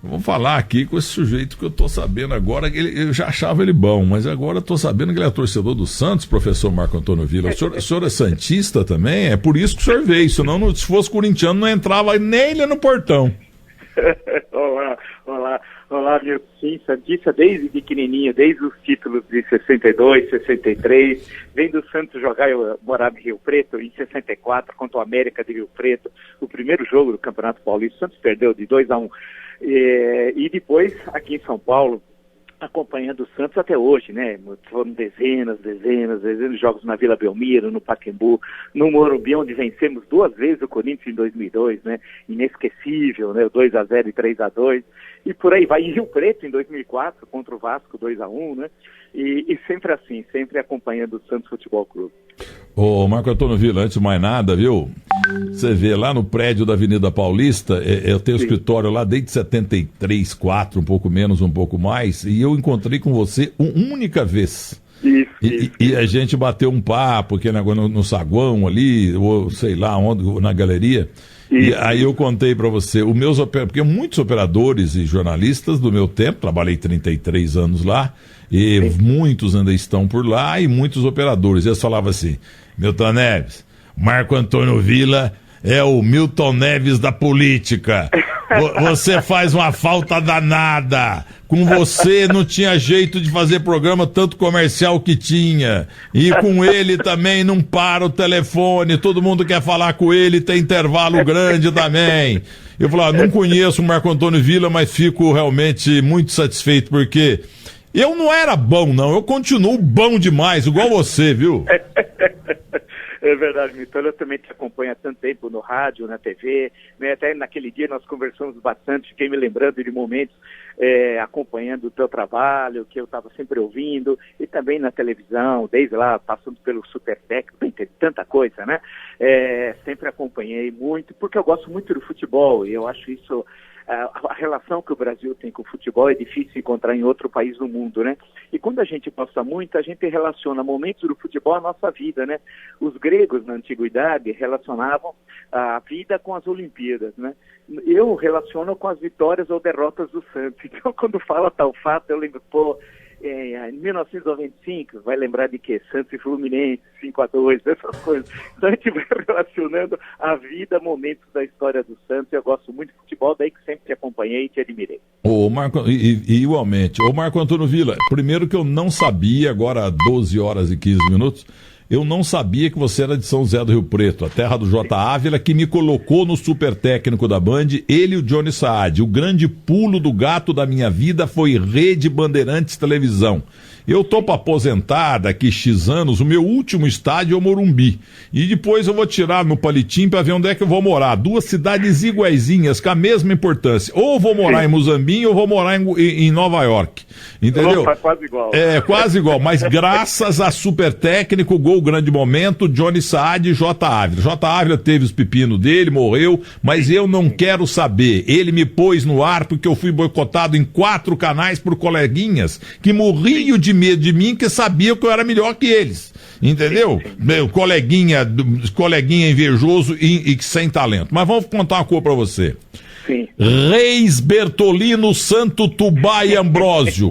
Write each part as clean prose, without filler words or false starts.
Vou falar aqui com esse sujeito que eu tô sabendo agora, eu já achava ele bom, mas agora eu tô sabendo que ele é torcedor do Santos, professor Marco Antônio Villa. O senhor é santista também? É por isso que o senhor veio, senão se fosse corintiano não entrava nem ele no portão. Olá, meu sim, santista desde pequenininho, desde os títulos de 62, 63, vem do Santos jogar, eu morava em Rio Preto, em 64, contra o América de Rio Preto, o primeiro jogo do Campeonato Paulista, o Santos perdeu de 2-1, e depois aqui em São Paulo, acompanhando o Santos até hoje, né? Foram dezenas de jogos na Vila Belmiro, no Pacaembu, no Morumbi, onde vencemos 2 vezes o Corinthians em 2002, né? Inesquecível, né? O 2-0 e 3-2, e por aí vai. Em Rio Preto, em 2004, contra o Vasco, 2-1, né? E sempre assim, sempre acompanhando o Santos Futebol Clube. Ô Marco Antônio Villa, antes de mais nada, viu? Você vê lá no prédio da Avenida Paulista, eu tenho escritório lá desde 73, 4, um pouco menos, um pouco mais, e eu encontrei com você uma única vez. Isso. E a gente bateu um papo, que no saguão ali, ou sei lá onde, na galeria. Isso. E aí eu contei para você, porque muitos operadores e jornalistas do meu tempo, trabalhei 33 anos lá, e muitos ainda estão por lá, e muitos operadores. Eles falavam assim: Milton Neves, Marco Antônio Villa é o Milton Neves da política. Você faz uma falta danada. Com você não tinha jeito de fazer programa, tanto comercial que tinha. E com ele também não para o telefone. Todo mundo quer falar com ele, tem intervalo grande também. Eu falei, não conheço o Marco Antônio Villa, mas fico realmente muito satisfeito, porque eu não era bom, não. Eu continuo bom demais, igual você, viu? É verdade, Milton, eu também te acompanho há tanto tempo no rádio, na TV, né? Até naquele dia nós conversamos bastante, fiquei me lembrando de momentos acompanhando o teu trabalho, que eu estava sempre ouvindo, e também na televisão, desde lá, passando pelo Super Técnico, tem tanta coisa, né? Sempre acompanhei muito, porque eu gosto muito do futebol, e eu acho isso... A relação que o Brasil tem com o futebol é difícil encontrar em outro país do mundo, né? E quando a gente gosta muito, a gente relaciona momentos do futebol à nossa vida, né? Os gregos, na antiguidade, relacionavam a vida com as Olimpíadas, né? Eu relaciono com as vitórias ou derrotas do Santos. Então, quando fala tal fato, eu lembro, em 1995, vai lembrar de quê? Santos e Fluminense, 5-2, essas coisas. Então a gente vai relacionando a vida, momentos da história do Santos. Eu gosto muito de futebol, daí que sempre te acompanhei e te admirei. Igualmente. Ô Marco Antônio Villa, primeiro que eu não sabia, agora há 12 horas e 15 minutos, eu não sabia que você era de São José do Rio Preto, a terra do J. Ávila, que me colocou no super técnico da Band, ele e o Johnny Saad. O grande pulo do gato da minha vida foi Rede Bandeirantes Televisão. Eu tô para aposentar daqui X anos, o meu último estádio é o Morumbi. E depois eu vou tirar no Palitim para ver onde é que eu vou morar. 2 cidades iguaizinhas, com a mesma importância. Ou eu vou morar em Muzambinho ou vou morar em Nova York. Entendeu? Opa, quase igual. Quase igual. Mas graças a super técnico, gol grande momento, Johnny Saad e J. Ávila. J. Ávila teve os pepinos dele, morreu, mas eu não quero saber. Ele me pôs no ar porque eu fui boicotado em 4 canais por coleguinhas que morriam de medo de mim, que sabiam que eu era melhor que eles. Entendeu? Meu coleguinha invejoso e sem talento. Mas vamos contar uma coisa pra você. Sim. Reis, Bertolino, Santo Tubá e Ambrósio,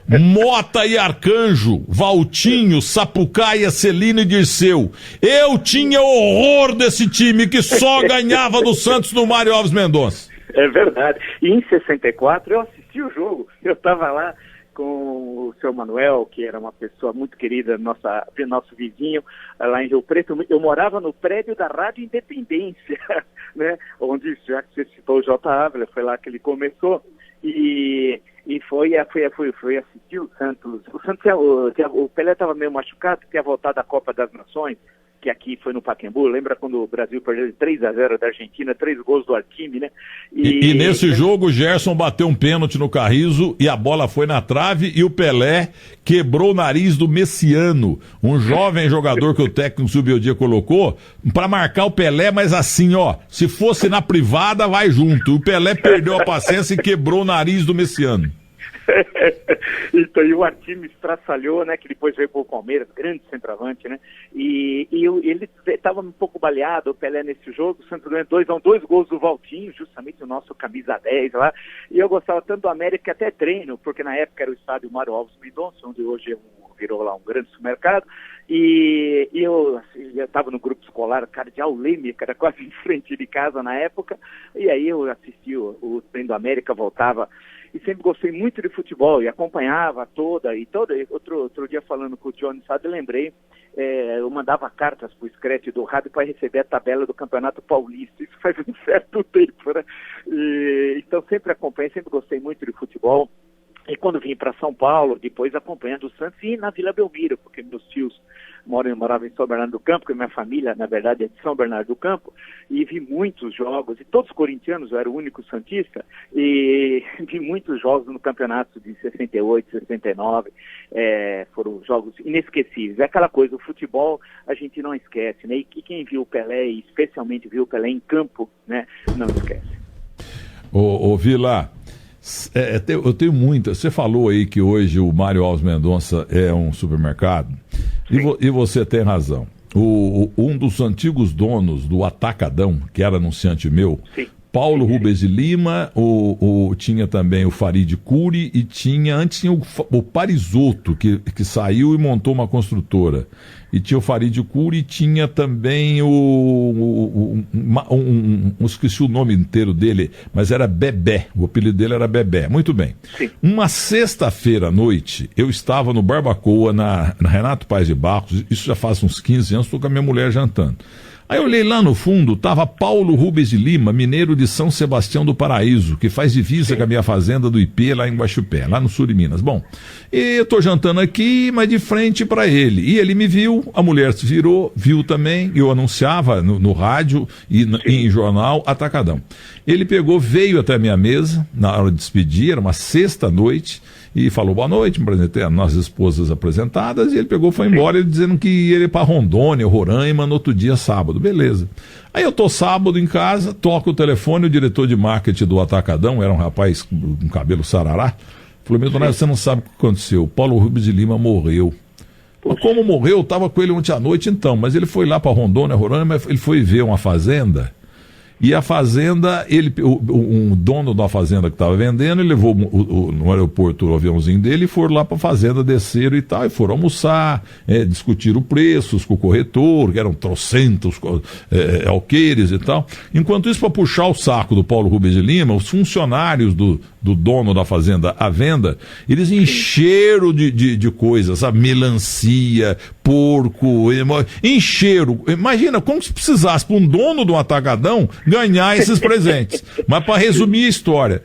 Mota e Arcanjo, Valtinho, Sapucaia, Celino e Dirceu. Eu tinha horror desse time que só ganhava do Santos no Mário Alves Mendonça. É verdade. E em 64 eu assisti o jogo. Eu estava lá com o seu Manuel, que era uma pessoa muito querida, nosso vizinho, lá em Rio Preto. Eu morava no prédio da Rádio Independência, né? Onde, já que você citou o J. Ávila, foi lá que ele começou, e foi assistir o Santos. O Pelé estava meio machucado, tinha voltado da Copa das Nações, que aqui foi no Pacaembu. Lembra quando o Brasil perdeu de 3-0 da Argentina, 3 gols do Arquime, né? E nesse jogo o Gerson bateu um pênalti no Carrizo e a bola foi na trave e o Pelé quebrou o nariz do Messiano, um jovem jogador que o técnico Subiodia colocou para marcar o Pelé, mas assim, ó, se fosse na privada, vai junto. O Pelé perdeu a paciência e quebrou o nariz do Messiano. Então, e o Artime estraçalhou, né, que depois veio para o Palmeiras, grande centroavante, né, e ele estava um pouco baleado, o Pelé nesse jogo, o Santos ganhou 2-1, 2 gols do Valtinho, justamente o nosso camisa 10 lá, e eu gostava tanto do América que até treino, porque na época era o estádio Mário Alves Mendonça, onde hoje virou lá um grande supermercado, e eu estava no grupo escolar cardeal Leme, que era quase em frente de casa na época, e aí eu assisti o treino do América, voltava, e sempre gostei muito de futebol, e acompanhava outro dia falando com o Johnny Sade, lembrei, eu mandava cartas para o Screte do rádio para receber a tabela do Campeonato Paulista, isso faz um certo tempo, né? Então sempre acompanhei, sempre gostei muito de futebol. E quando vim para São Paulo, depois acompanhando o Santos e na Vila Belmiro, porque meus tios moravam em São Bernardo do Campo, porque minha família, na verdade, é de São Bernardo do Campo, e vi muitos jogos, e todos corintianos, eu era o único santista, e vi muitos jogos no campeonato de 68, 69, foram jogos inesquecíveis. É aquela coisa, o futebol a gente não esquece, né? E quem viu o Pelé, e especialmente viu o Pelé em campo, né, não esquece. Ô Vila, eu tenho muita. Você falou aí que hoje o Mário Alves Mendonça é um supermercado. E você tem razão. Um dos antigos donos do Atacadão, que era anunciante meu, sim, Paulo Rubens de Lima, tinha também o Farid Curi e antes tinha o Parisotto, que saiu e montou uma construtora. E tinha o Farid Curi e tinha também esqueci o nome inteiro dele, mas era Bebé, o apelido dele era Bebé. Muito bem. Sim. Uma sexta-feira à noite, eu estava no Barbacoa, na Renato Paes de Barros, isso já faz uns 15 anos, estou com a minha mulher jantando. Aí eu olhei lá no fundo, estava Paulo Rubens de Lima, mineiro de São Sebastião do Paraíso, que faz divisa com a minha fazenda do IP lá em Guaxupé, lá no sul de Minas. Bom, eu estou jantando aqui, mas de frente para ele. E ele me viu, a mulher se virou, viu também, eu anunciava no rádio e em jornal Atacadão. Ele pegou, veio até a minha mesa, na hora de despedir, era uma sexta-noite, e falou boa noite, me apresentei as nossas esposas apresentadas, e ele pegou, foi embora, ele dizendo que ia ir para Rondônia, Roraima, no outro dia, sábado. Beleza. Aí eu tô sábado em casa, toco o telefone, o diretor de marketing do Atacadão, era um rapaz com cabelo sarará, falou, meu Donado, você não sabe o que aconteceu, o Paulo Rubens de Lima morreu. Mas como morreu, eu estava com ele ontem à noite então, mas ele foi lá para Rondônia, Roraima, ele foi ver uma fazenda. E a fazenda, um dono da fazenda que estava vendendo, ele levou no aeroporto o aviãozinho dele e foram lá para a fazenda, desceram e tal, e foram almoçar, discutiram preços com o corretor, que eram trocentos alqueires e tal. Enquanto isso, para puxar o saco do Paulo Rubens de Lima, os funcionários do dono da fazenda à venda, eles encheram de coisas, sabe? Melancia, porco, encheram. Imagina como se precisasse para um dono de um atacadão ganhar esses presentes. Mas para resumir a história,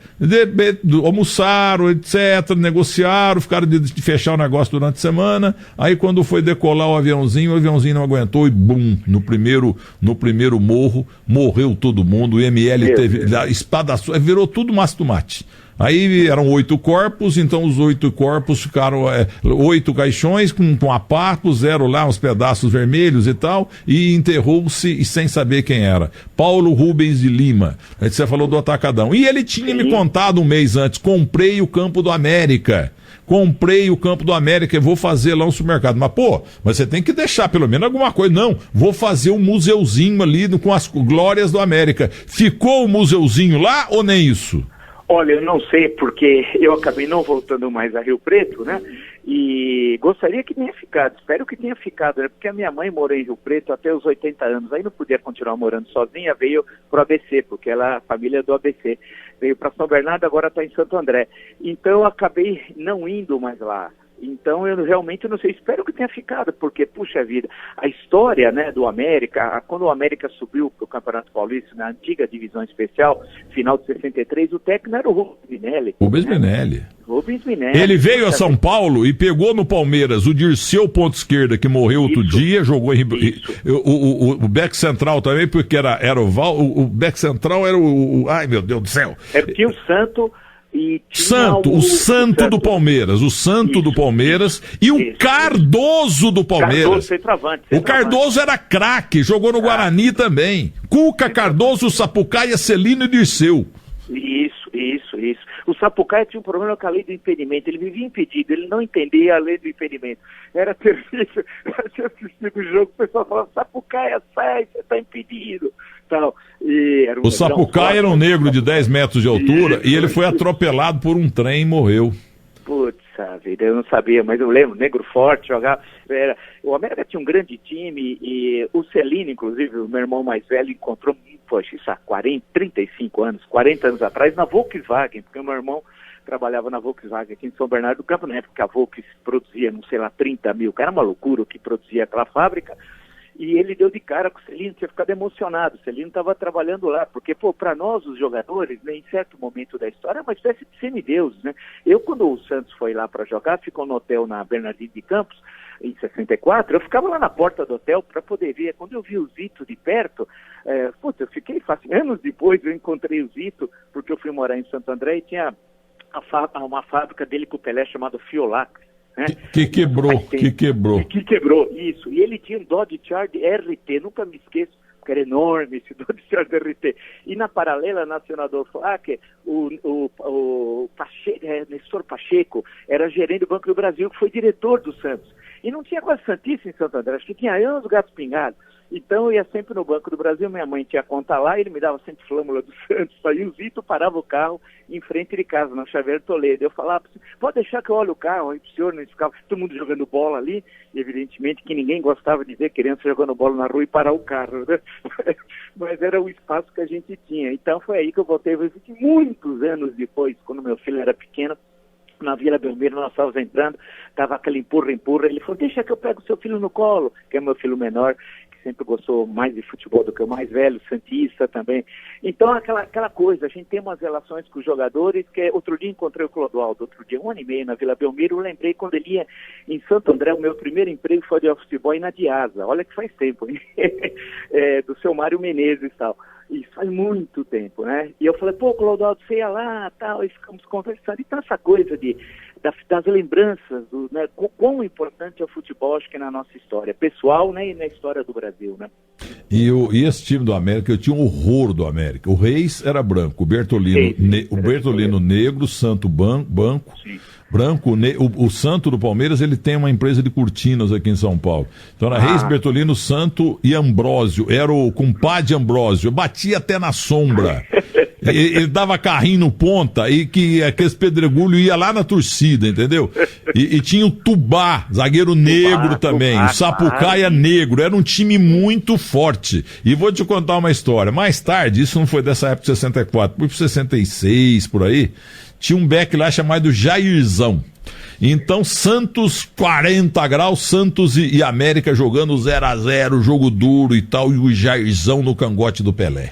almoçaram, etc., negociaram, ficaram de fechar o negócio durante a semana, aí quando foi decolar o aviãozinho não aguentou e bum, no primeiro morro, morreu todo mundo, o ML teve, a espada virou tudo massa tomate. Aí eram 8 corpos, então os 8 corpos ficaram 8 caixões com a pá, puseram lá uns pedaços vermelhos e tal, e enterrou-se e sem saber quem era. Paulo Rubens de Lima. Aí você falou do Atacadão. E ele tinha me contado um mês antes, comprei o Campo do América. E vou fazer lá um supermercado. Mas você tem que deixar pelo menos alguma coisa. Não, vou fazer um museuzinho ali com as glórias do América. Ficou o museuzinho lá ou nem isso? Olha, eu não sei, porque eu acabei não voltando mais a Rio Preto, né? E gostaria que tenha ficado, espero que tenha ficado, né? Porque a minha mãe morou em Rio Preto até os 80 anos, aí não podia continuar morando sozinha, veio para o ABC, porque ela é a família do ABC. Veio para São Bernardo, agora está em Santo André. Então eu acabei não indo mais lá. Então eu realmente não sei, espero que tenha ficado, porque, puxa vida, a história, né, do América, quando o América subiu para o Campeonato Paulista, na antiga divisão especial, final de 63, o técnico era o Rubens Minelli. Rubens Minelli. Ele veio a São Paulo e pegou no Palmeiras o Dirceu ponto esquerda, que morreu outro dia, jogou em o back central também, porque era o Val, o back central era ai meu Deus do céu. Tinha o Santo... o Santo do Palmeiras, do Palmeiras e o Cardoso do Palmeiras. O Cardoso era craque, jogou no Guarani também. Cuca, Cardoso, Sapucaia, Celino e Dirceu. Isso. Isso. O Sapucaia tinha um problema com a lei do impedimento. Ele vivia impedido, ele não entendia a lei do impedimento. Era terrível. Eu tinha assistido o jogo, o pessoal falava, Sapucaia, sai, você está impedido. Tal. O Sapucaia era um negro de 10 metros de altura e ele foi atropelado por um trem e morreu. Putz, vida, eu não sabia, mas eu lembro, negro forte, jogava. O América tinha um grande time e o Celino, inclusive, o meu irmão mais velho, encontrou, poxa, isso há 35 anos, 40 anos atrás, na Volkswagen, porque o meu irmão trabalhava na Volkswagen aqui em São Bernardo do Campo, na época que a Volkswagen produzia, não sei lá, 30 mil, que era uma loucura o que produzia aquela fábrica. E ele deu de cara com o Celino, tinha ficado emocionado. O Celino estava trabalhando lá, porque, para nós, os jogadores, né, em certo momento da história, é uma espécie de semideuses, né? Eu, quando o Santos foi lá para jogar, ficou no hotel na Bernardino de Campos, em 64, eu ficava lá na porta do hotel para poder ver. Quando eu vi o Zito de perto, eu fiquei fascinado. Anos depois eu encontrei o Zito, porque eu fui morar em Santo André e tinha uma fábrica dele com o Pelé chamada Fiolac. Né? Que quebrou, isso. E ele tinha um Dodge Charger RT, nunca me esqueço, porque era enorme esse Dodge Charger RT. E na paralela, na Senador Flaque, o Nestor Pacheco era gerente do Banco do Brasil, que foi diretor do Santos. E não tinha quase Santista em Santo André, acho que tinha anos Gatos Pingados. Então eu ia sempre no Banco do Brasil, minha mãe tinha conta lá, ele me dava sempre flâmula do Santos, aí o Zito parava o carro em frente de casa, na Xavier Toledo. Eu falava, pode deixar que eu olhe o carro, aí pro senhor não ficava todo mundo jogando bola ali, e evidentemente que ninguém gostava de ver criança jogando bola na rua e parar o carro, né? Mas era o espaço que a gente tinha. Então foi aí que eu voltei, muitos anos depois, quando meu filho era pequeno, na Vila Belmiro, nós estávamos entrando, estava aquele empurra, ele falou, deixa que eu pego o seu filho no colo, que é meu filho menor, que sempre gostou mais de futebol do que o mais velho, santista também. Então, aquela coisa, a gente tem umas relações com os jogadores, que outro dia encontrei o Clodoaldo, um ano e meio na Vila Belmiro, eu lembrei quando ele ia em Santo André, o meu primeiro emprego foi de office boy na Diasa, olha que faz tempo, hein? Do seu Mário Menezes e tal. Isso faz muito tempo, né? E eu falei, Clodoaldo, você ia lá, tal, e ficamos conversando. Então essa coisa das lembranças, né? Quão importante é o futebol, acho que na nossa história pessoal, né? E na história do Brasil, né? E esse time do América, eu tinha um horror do América. O Reis era branco, o Bertolino negro, Santo branco. Sim. Branco, o Santo do Palmeiras, ele tem uma empresa de cortinas aqui em São Paulo. Então era Reis, Bertolino, Santo e Ambrósio. Era o compadre Ambrósio. Batia até na sombra. Ele dava carrinho no ponta e que aqueles pedregulhos ia lá na torcida, entendeu? E tinha o Tubá, zagueiro negro também. O Sapucaia negro. Era um time muito forte. E vou te contar uma história. Mais tarde, isso não foi dessa época de 64, foi por 66, por aí. Tinha um back lá chamado Jairzão. Então, Santos 40 graus, Santos e América jogando 0-0, jogo duro e tal, e o Jairzão no cangote do Pelé.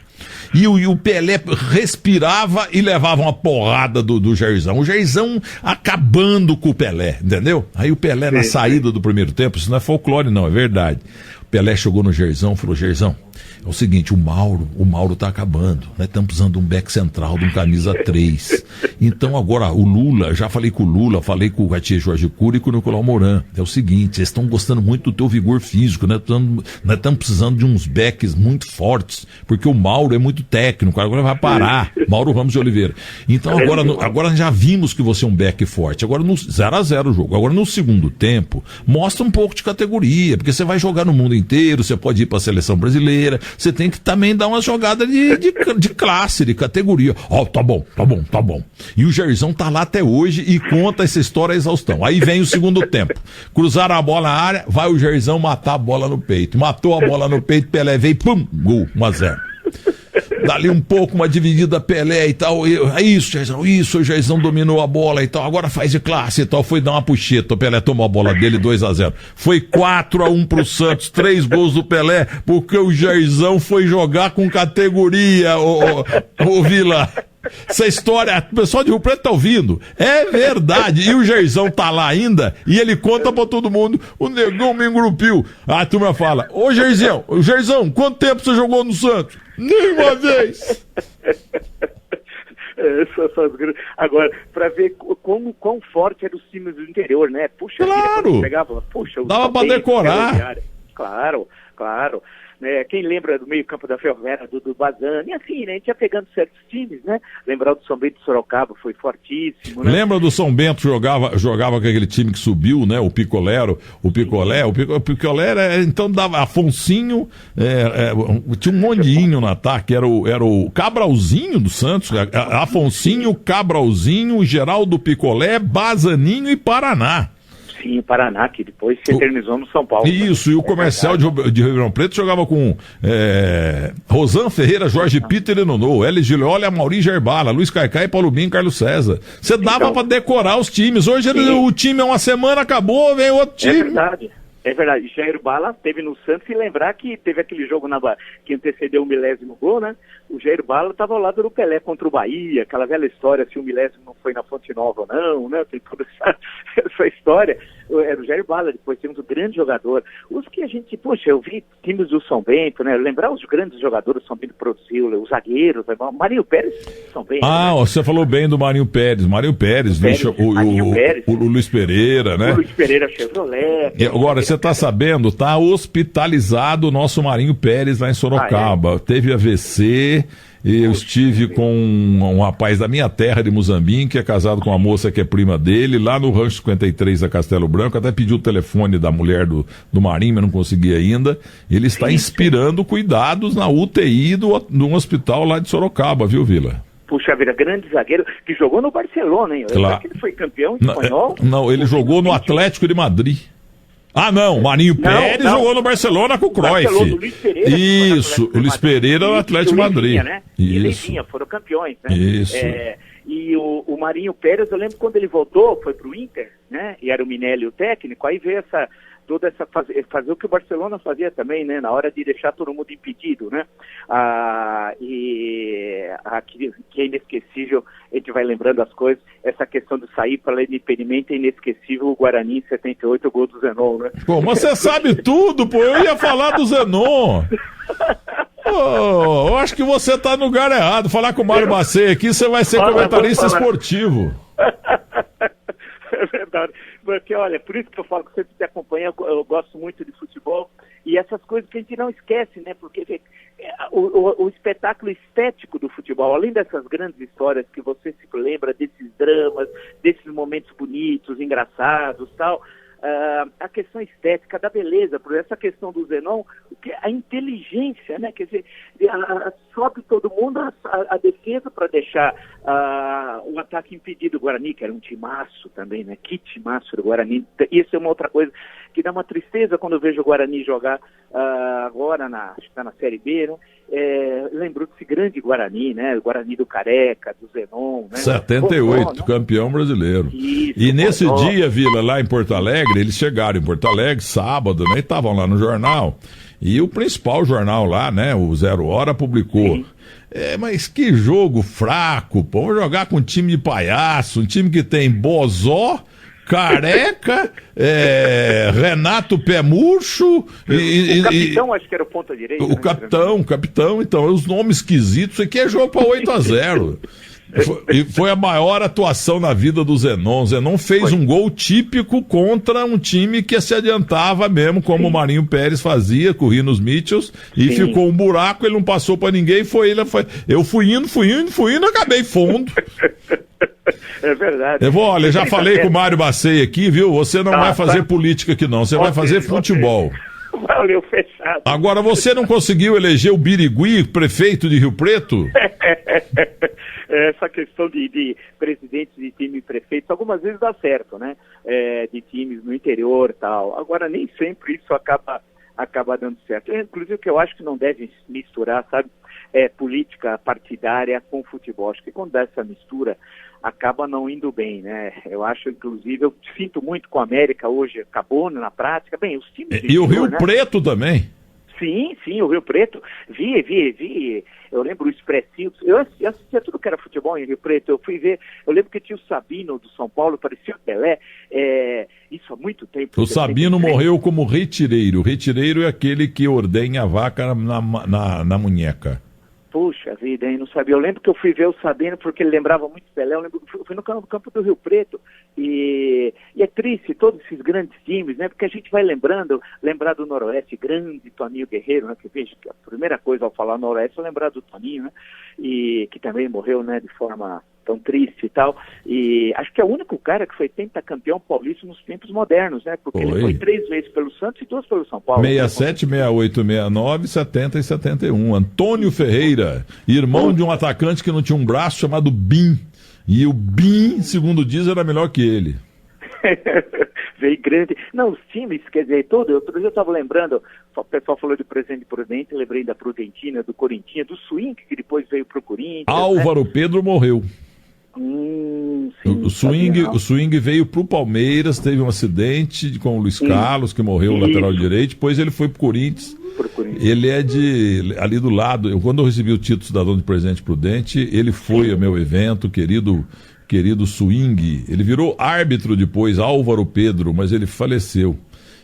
E o Pelé respirava e levava uma porrada do Jairzão. O Jairzão acabando com o Pelé, entendeu? Aí o Pelé, na saída do primeiro tempo, isso não é folclore não, é verdade. O Pelé chegou no Jairzão e falou, Jairzão, é o seguinte, o Mauro tá acabando, né? Estamos precisando de um back central, de um camisa 3. Então agora o Lula, já falei com o Lula, falei com o Gatier Jorge Cury e com o Nicolau Moran. É o seguinte, eles estão gostando muito do teu vigor físico, né? Nós estamos precisando de uns backs muito fortes, porque o Mauro é muito técnico, agora vai parar. Mauro Ramos de Oliveira. Então agora já vimos que você é um back forte. Agora no 0-0 o jogo. Agora no segundo tempo, mostra um pouco de categoria, porque você vai jogar no mundo inteiro, você pode ir para a seleção brasileira, você tem que também dar uma jogada de classe, de categoria. Tá bom. E o Jairzão tá lá até hoje e conta essa história à exaustão. Aí vem o segundo tempo. Cruzaram a bola na área, vai o Jairzão matar a bola no peito. Matou a bola no peito, Pelé veio, pum, gol, 1-0. Dali um pouco, uma dividida Pelé e tal. O Jairzão dominou a bola e tal. Agora faz de classe e tal. Foi dar uma puxeta. O Pelé tomou a bola dele, 2-0. Foi 4-1 pro Santos. 3 gols do Pelé, porque o Jairzão foi jogar com categoria, ô Vila. Essa história, o pessoal de Rio Preto tá ouvindo. É verdade. E o Jairzão tá lá ainda e ele conta pra todo mundo. O negão me engrupiu. A turma fala, ô Jairzão, quanto tempo você jogou no Santos? Nenhuma vez. Agora, para ver quão forte eram os times do interior, né? Puxa, claro. Pegava, puxa, dava para decorar. Claro. né? Quem lembra do meio-campo da Ferroviária, do Bazani, assim, né? A gente ia pegando certos times, né? Lembrar do São Bento de Sorocaba, foi fortíssimo, né? Lembra do São Bento jogava com aquele time que subiu, né? O Picolé era, então dava Afonsinho, tinha um mondinho no ataque, era o Cabralzinho do Santos, Afonsinho, Cabralzinho, Geraldo Picolé, Bazaninho e Paraná. Sim, o Paraná, que depois se eternizou no São Paulo. Isso, né? E o Comercial de Ribeirão Preto jogava com Rosan Ferreira, Jorge Peter e Nonô, L. Gileoli, Amaury Gerbala, Luiz Caicai, Paulo Binho, Carlos César. Você dava pra decorar os times. Hoje o time é uma semana, acabou, vem outro time. É verdade. É verdade, Jair Bala teve no Santos, e lembrar que teve aquele jogo que antecedeu o 1000º gol, né? O Jair Bala estava ao lado do Pelé contra o Bahia, aquela velha história se o 1000º não foi na Fonte Nova ou não, né? Tem toda essa história. Era o Jair Bala, depois temos um grande jogador. Os que a gente, poxa, eu vi times do São Bento, né? Lembrar os grandes jogadores do São Bento produziu, os zagueiros, o Marinho Pérez, São Bento. Ah, né? Você falou bem do Marinho Pérez. O Luiz Pereira, né? O Luiz Pereira Chevrolet. Agora, você tá sabendo, tá hospitalizado o nosso Marinho Pérez lá em Sorocaba. Teve AVC. Eu estive com um rapaz da minha terra, de Muzambinho, que é casado com uma moça que é prima dele, lá no Rancho 53 da Castelo Branco. Até pediu o telefone da mulher do Marinho, mas não consegui ainda. Ele está inspirando cuidados na UTI de um hospital lá de Sorocaba, viu, Vila? Puxa vida, grande zagueiro, que jogou no Barcelona, hein? Claro. Que ele foi campeão espanhol. Não, ele jogou no Atlético de Madrid. Ah, não, Marinho Pérez jogou no Barcelona com o Cruyff. Luiz Pereira, isso, o Luiz Pereira no Atlético de Madrid. Né? Isso. E foram campeões, né? Isso. E o Marinho Pérez, eu lembro quando ele voltou, foi pro Inter, né? E era o Minelli o técnico, aí veio fazer o que o Barcelona fazia também, né? Na hora de deixar todo mundo impedido, né? Que é inesquecível, a gente vai lembrando as coisas, essa questão de sair para além de impedimento é inesquecível, o Guarani em 78, o gol do Zenon, né? Pô, mas você sabe tudo, pô, eu ia falar do Zenon. Eu acho que você tá no lugar errado. Falar com o Mário Bacê aqui, você vai ser comentarista esportivo. É verdade. Porque, olha, por isso que eu falo que você te acompanha, eu gosto muito de futebol, e essas coisas que a gente não esquece, né? Porque o espetáculo estético do futebol, além dessas grandes histórias que você se lembra, desses dramas, desses momentos bonitos, engraçados, tal, a questão estética, da beleza, por essa questão do Zenon, a inteligência, né? Quer dizer, sobe todo mundo a defesa para deixar o ataque impedido. O Guarani, que era um timaço também, né? Que timaço do Guarani. Isso é uma outra coisa que dá uma tristeza quando eu vejo o Guarani jogar agora, acho que está na Série B, né? Lembrou desse grande Guarani, né? O Guarani do Careca, do Zenon, né? 78, campeão brasileiro. Isso, e nesse dia, Vila, lá em Porto Alegre, eles chegaram em Porto Alegre, sábado, né? E estavam lá no jornal. E o principal jornal lá, né? O Zero Hora publicou. Sim. Mas que jogo fraco, pô. Vamos jogar com um time de palhaço, um time que tem Bozó, Careca, Renato Pé Murcho. O capitão, acho que era o ponta direita. O capitão, então, os nomes esquisitos. Isso aqui é jogo para 8-0. E foi a maior atuação na vida do Zenon. Zenon fez um gol típico contra um time que se adiantava mesmo, como o Marinho Pérez fazia, corria nos Mitchells, e ficou um buraco, ele não passou pra ninguém, eu fui indo, acabei fundo. É verdade. Olha, já falei com o Mário Bacei aqui, viu? Você não vai fazer política aqui não, você vai fazer futebol. Valeu, fechado. Agora, você não conseguiu eleger o Birigui, prefeito de Rio Preto? Essa questão de presidentes de time e prefeitos, algumas vezes dá certo, né? De times no interior e tal. Agora, nem sempre isso acaba dando certo. Inclusive, o que eu acho que não deve misturar, sabe? Política partidária com futebol. Acho que quando dá essa mistura, acaba não indo bem, né? Eu acho, inclusive, eu sinto muito com a América hoje, acabou na prática. Bem, os times... E o Rio Preto também. Sim, o Rio Preto, vi, eu lembro o Expressinho, eu assistia tudo que era futebol em Rio Preto, eu fui ver, eu lembro que tinha o Sabino do São Paulo, parecia o Pelé, isso há muito tempo. O Sabino morreu como retireiro. O retireiro é aquele que ordenha a vaca na munheca. Puxa vida, hein? Não sabia. Eu lembro que eu fui ver o Sabino porque ele lembrava muito Pelé. Eu lembro que fui no campo do Rio Preto. E é triste todos esses grandes times, né? Porque a gente vai lembrar do Noroeste, grande Toninho Guerreiro, né? Que veja que a primeira coisa ao falar Noroeste é lembrar do Toninho, né? E que também morreu, né? De forma tão triste e tal. E acho que é o único cara que foi pentacampeão paulista nos tempos modernos, né? Porque ele foi 3 vezes pelo Santos e 2 pelo São Paulo. 67, 68, 69, 70 e 71. Antônio Ferreira, irmão de um atacante que não tinha um braço chamado Bim. E o Bim, segundo diz, era melhor que ele. Veio grande. Não, os times, quer dizer, outro dia eu estava lembrando, o pessoal falou de Presidente Prudente, eu lembrei da Prudentina, do Corinthians, do Swing, que depois veio pro Corinthians. Álvaro, né? Pedro morreu. Sim, o swing veio pro Palmeiras, teve um acidente com o Luiz Carlos, que morreu, o lateral direito, depois ele foi pro Corinthians. Ele é ali do lado. Quando eu recebi o título cidadão de Presidente Prudente, ele foi ao meu evento, querido Swing. Ele virou árbitro depois, Álvaro Pedro, mas ele faleceu.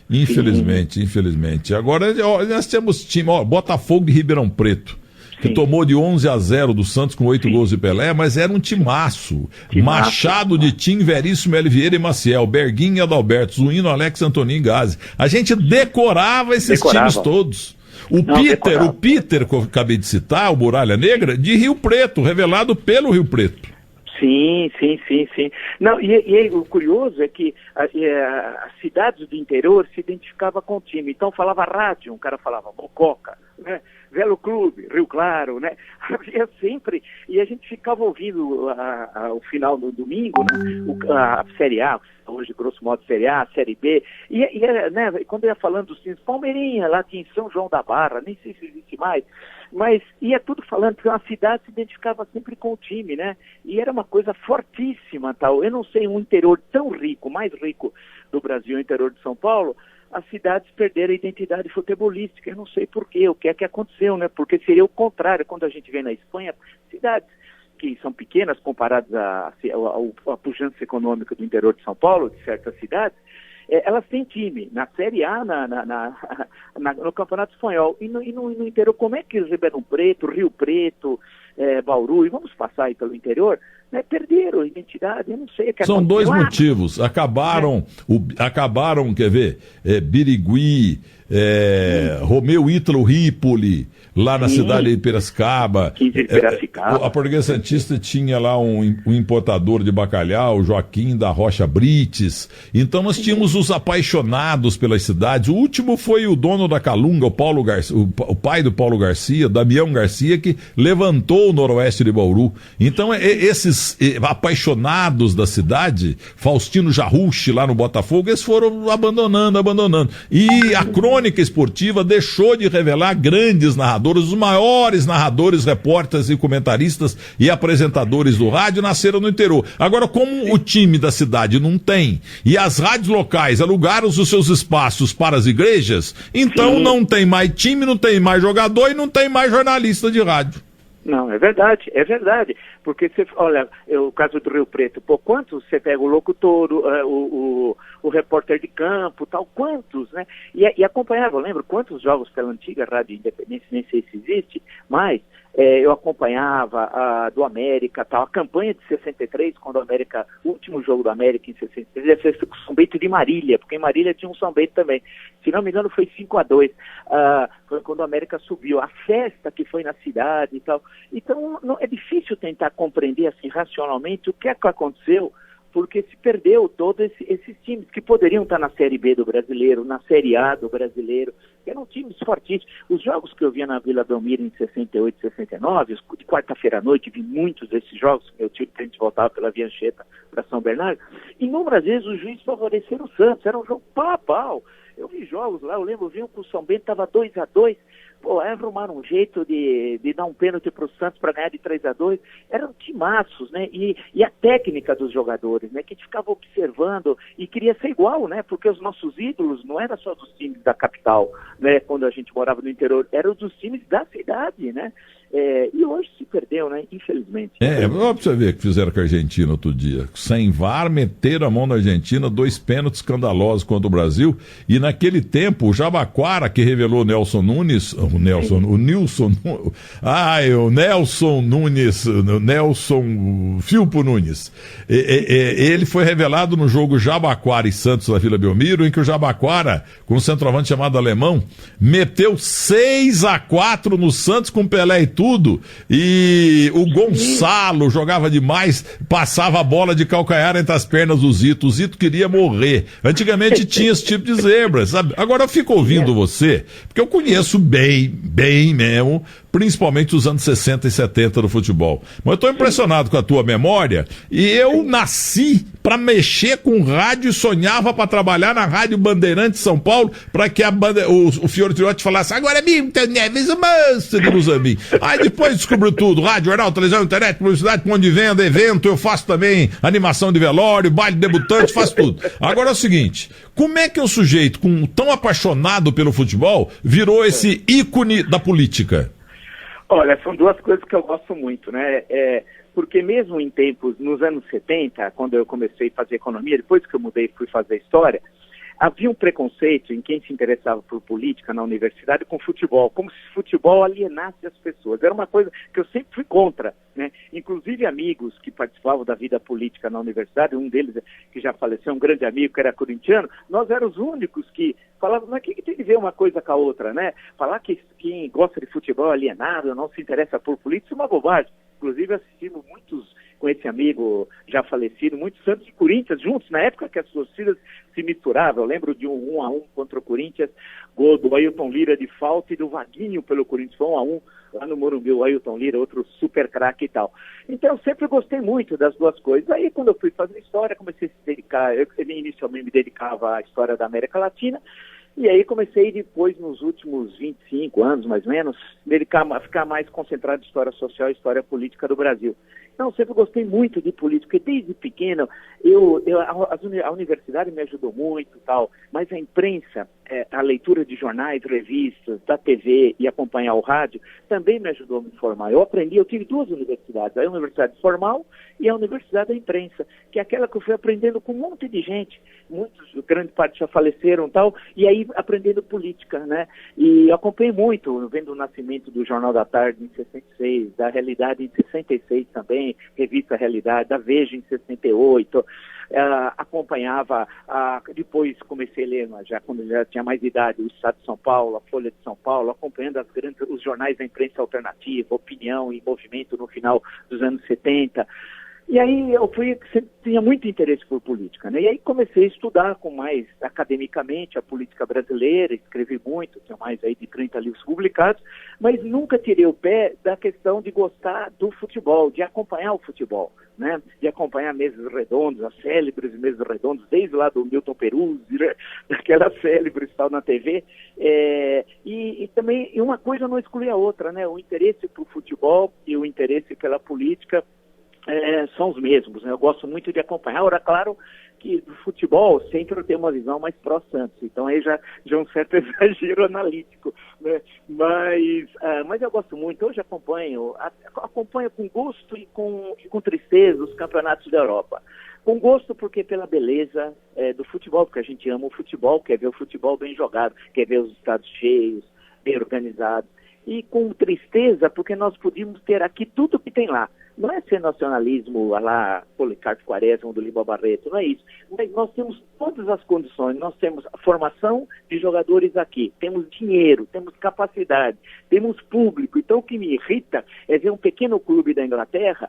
Infelizmente. Agora nós temos time, Botafogo de Ribeirão Preto, que tomou de 11-0 do Santos com 8 gols de Pelé, mas era um timaço. Machado de Tim, Veríssimo, L. Vieira e Maciel, Berguinho e Adalberto, Zuíno, Alex, Antoninho e Gazi. A gente decorava esses times todos. O Peter, que eu acabei de citar, o Muralha Negra, de Rio Preto, revelado pelo Rio Preto. Sim. Não, e o curioso é que as cidades do interior se identificavam com o time. Então falava rádio, um cara falava Mococa, né? Velo Clube, Rio Claro, né? Havia sempre, e a gente ficava ouvindo o final do domingo, né? A Série A, hoje grosso modo Série A, Série B, né? Quando eu ia falando dos times, Palmeirinha, lá tinha São João da Barra, nem sei se existe mais, mas ia tudo falando que a cidade se identificava sempre com o time, né? E era uma coisa fortíssima, tal. Eu não sei um interior tão rico, mais rico do Brasil, o interior de São Paulo, as cidades perderam a identidade futebolística. Eu não sei porquê, o que é que aconteceu, né? Porque seria o contrário, quando a gente vê na Espanha, cidades que são pequenas comparadas à pujança econômica do interior de São Paulo, de certas cidades, elas têm time na Série A, no Campeonato Espanhol, e no interior. Como é que Ribeirão Preto, Rio Preto, Bauru, e vamos passar aí pelo interior, né, perderam a identidade? Eu não sei o que São dois motivos. Acabaram, quer ver, Birigui, Romeu Ítalo Ripoli, lá na cidade de Piracicaba. A Portuguesa Santista tinha lá um importador de bacalhau, Joaquim da Rocha Brites. Então nós tínhamos os apaixonados pelas cidades. O último foi o dono da Calunga, o Paulo Garcia, o pai do Paulo Garcia, Damião Garcia, que levantou o noroeste de Bauru. Então esses apaixonados da cidade, Faustino Jarrucci lá no Botafogo, eles foram abandonando. E a crônica esportiva deixou de revelar grandes narradores. Os maiores narradores, repórteres e comentaristas e apresentadores do rádio nasceram no interior. Agora, como o time da cidade não tem, e as rádios locais alugaram os seus espaços para as igrejas, então não tem mais time, não tem mais jogador e não tem mais jornalista de rádio. Não, é verdade, porque você, olha, o caso do Rio Preto, quantos você pega o locutor, o repórter de campo, tal, quantos, né? E acompanhava, eu lembro quantos jogos pela antiga Rádio Independência, nem sei se existe, mas eu acompanhava a do América, tal, a campanha de 63, quando o último jogo do América em 63, deve ser o São Bento de Marília, porque em Marília tinha um São Bento também. Se não me engano, foi 5-2. Foi quando o América subiu. A festa que foi na cidade e tal. Então, é difícil tentar compreender, assim, racionalmente, o que é que aconteceu, porque se perdeu todos esses times que poderiam estar na Série B do Brasileiro, na Série A do Brasileiro, que eram times fortíssimos. Os jogos que eu via na Vila Belmiro em 68, 69, de quarta-feira à noite, vi muitos desses jogos, meu tio que a gente voltava pela Via Anchieta para São Bernardo, e inúmeras vezes os juízes favoreceram o Santos, era um jogo pau a pau. Eu vi jogos lá, eu lembro, vi um que o São Bento estava 2-2, arrumaram um jeito de dar um pênalti para o Santos para ganhar de 3-2, eram timaços, né? E a técnica dos jogadores, né? Que a gente ficava observando e queria ser igual, né? Porque os nossos ídolos não eram só dos times da capital, né? Quando a gente morava no interior, eram dos times da cidade, né? E hoje se perdeu, né? Infelizmente. Pra você ver que fizeram com a Argentina outro dia. Sem VAR, meteram a mão na Argentina, 2 pênaltis escandalosos contra o Brasil. E naquele tempo, o Jabaquara, que revelou o Nelson Nunes, o Nelson Filpo Nunes. Ele foi revelado no jogo Jabaquara e Santos da Vila Belmiro, em que o Jabaquara, com um centroavante chamado Alemão, meteu 6-4 no Santos com Pelé e tudo, e o Gonçalo jogava demais, passava a bola de calcanhar entre as pernas do Zito. O Zito queria morrer. Antigamente tinha esse tipo de zebra, sabe? Agora eu fico ouvindo você, porque eu conheço bem mesmo, principalmente os anos 60 e 70 do futebol. Mas eu estou impressionado com a tua memória, e eu nasci para mexer com rádio e sonhava para trabalhar na Rádio Bandeirante São Paulo, para que o Fiore Triotti falasse: agora é Milton Neves, o monstro de Luzamim. Aí depois descobriu tudo: rádio, jornal, televisão, internet, publicidade, ponto de venda, evento. Eu faço também animação de velório, baile de debutante, faço tudo. Agora é o seguinte: como é que o sujeito, tão apaixonado pelo futebol, virou esse ícone da política? Olha, são duas coisas que eu gosto muito, né? Porque mesmo em tempos, nos anos 70, quando eu comecei a fazer economia, depois que eu mudei e fui fazer história, havia um preconceito em quem se interessava por política na universidade com futebol, como se futebol alienasse as pessoas. Era uma coisa que eu sempre fui contra, né? Inclusive amigos que participavam da vida política na universidade, um deles que já faleceu, um grande amigo que era corintiano, nós éramos os únicos que falavam: mas o que tem que ver uma coisa com a outra, né? Falar que quem gosta de futebol é alienado, não se interessa por política, isso é uma bobagem. Inclusive assistimos muitos, com esse amigo já falecido, muitos Santos e Corinthians juntos, na época que as torcidas se misturavam. Eu lembro de um 1-1 contra o Corinthians, gol do Ailton Lira de falta e do Vaguinho pelo Corinthians, foi 1-1 lá no Morumbi, o Ailton Lira, outro super craque e tal. Então eu sempre gostei muito das duas coisas. Aí quando eu fui fazer história, comecei a se dedicar, eu inicialmente me dedicava à história da América Latina, e aí comecei depois, nos últimos 25 anos, mais ou menos, ficar mais concentrado em história social e história política do Brasil. Então, sempre gostei muito de política, porque desde pequeno a universidade me ajudou muito e tal, mas a imprensa, a leitura de jornais, revistas, da TV e acompanhar o rádio, também me ajudou a me formar. Eu tive 2 universidades, a universidade formal e a universidade da imprensa, que é aquela que eu fui aprendendo com um monte de gente, grande parte já faleceram e tal, e aí aprendendo política, né? E eu acompanhei muito, vendo o nascimento do Jornal da Tarde em 66, da Realidade em 66 também, revista Realidade, da Veja em 68, acompanhava, depois comecei a ler, já quando já tinha mais idade, o Estado de São Paulo, a Folha de São Paulo, acompanhando os jornais da imprensa alternativa, Opinião e Movimento no final dos anos 70. E aí eu sempre tinha muito interesse por política, né? E aí comecei a estudar mais academicamente a política brasileira, escrevi muito, tinha mais aí de 30 livros publicados, mas nunca tirei o pé da questão de gostar do futebol, de acompanhar o futebol, né? De acompanhar mesas redondas, as célebres mesas redondas, desde lá do Milton Peruzzi, daquelas célebres tal na TV, e também uma coisa não exclui a outra, né? O interesse por futebol e o interesse pela política são os mesmos, né? Eu gosto muito de acompanhar. Agora, claro que do futebol sempre eu tenho uma visão mais pró-Santos, então aí já é um certo exagero analítico, né? Mas eu gosto muito. Hoje acompanho com gosto e com tristeza os campeonatos da Europa. Com gosto porque pela beleza do futebol, porque a gente ama o futebol, quer ver o futebol bem jogado, quer ver os estádios cheios, bem organizados. E com tristeza porque nós podíamos ter aqui tudo que tem lá. Não é ser nacionalismo, lá Policarpo Quaresma, do Lima Barreto, não é isso. Mas nós temos todas as condições, nós temos a formação de jogadores aqui, temos dinheiro, temos capacidade, temos público. Então o que me irrita é ver um pequeno clube da Inglaterra,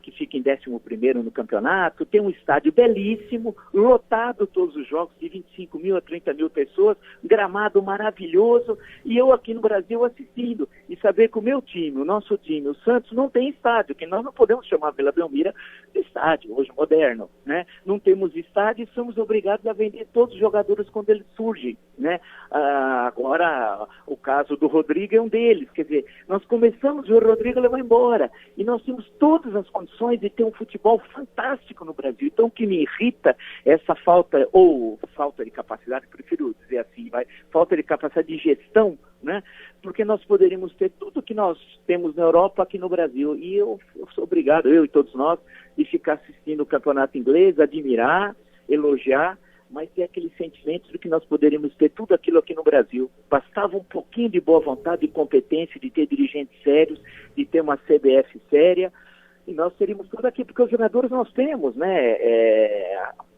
que fica em 11º no campeonato, tem um estádio belíssimo, lotado todos os jogos, de 25 mil a 30 mil pessoas, gramado maravilhoso, e eu aqui no Brasil assistindo, e saber que o meu time, o nosso time, o Santos, não tem estádio, que nós não podemos chamar a Vila Belmiro de estádio, hoje moderno, né? Não temos estádio e somos obrigados a vender todos os jogadores quando eles surgem, né? Agora, o caso do Rodrigo é um deles, quer dizer, nós começamos e o Rodrigo levou embora, e nós temos todas as condições de ter um futebol fantástico no Brasil. Então, o que me irrita é essa falta de capacidade, prefiro dizer assim, falta de capacidade de gestão né? Porque nós poderíamos ter tudo que nós temos na Europa aqui no Brasil. E eu sou obrigado, eu e todos nós, de ficar assistindo o campeonato inglês, admirar, elogiar, mas ter aquele sentimento de que nós poderíamos ter tudo aquilo aqui no Brasil. Bastava um pouquinho de boa vontade, de competência, de ter dirigentes sérios, de ter uma CBF séria, e nós teríamos tudo aqui, porque os jogadores nós temos, né?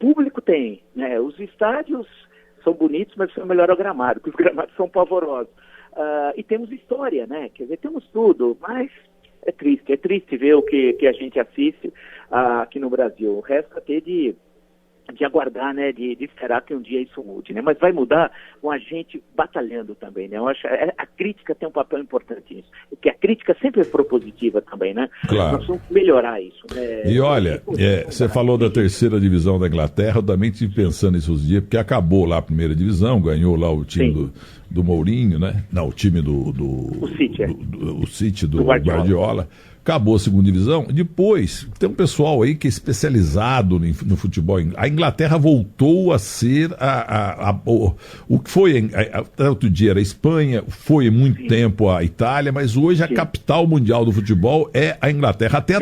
Público tem, né? Os estádios são bonitos, mas são melhor ao gramado, porque os gramados são pavorosos. E temos história, né? Quer dizer, temos tudo, mas é triste ver o que a gente assiste aqui no Brasil. O resto até de aguardar, né, de esperar que um dia isso mude, né, mas vai mudar com a gente batalhando também, né, eu acho a crítica tem um papel importante nisso, porque a crítica sempre é propositiva também, né, claro. Nós vamos melhorar isso, né. E olha, você falou da terceira divisão da Inglaterra, eu também estive pensando esses dias, porque acabou lá a primeira divisão, ganhou lá o time do Mourinho, né, não, o time o City do Guardiola. Acabou a segunda divisão. Depois, tem um pessoal aí que é especializado no futebol. A Inglaterra voltou a ser o que foi até outro dia era a Espanha, foi muito tempo a Itália, mas hoje a capital mundial do futebol é a Inglaterra. Até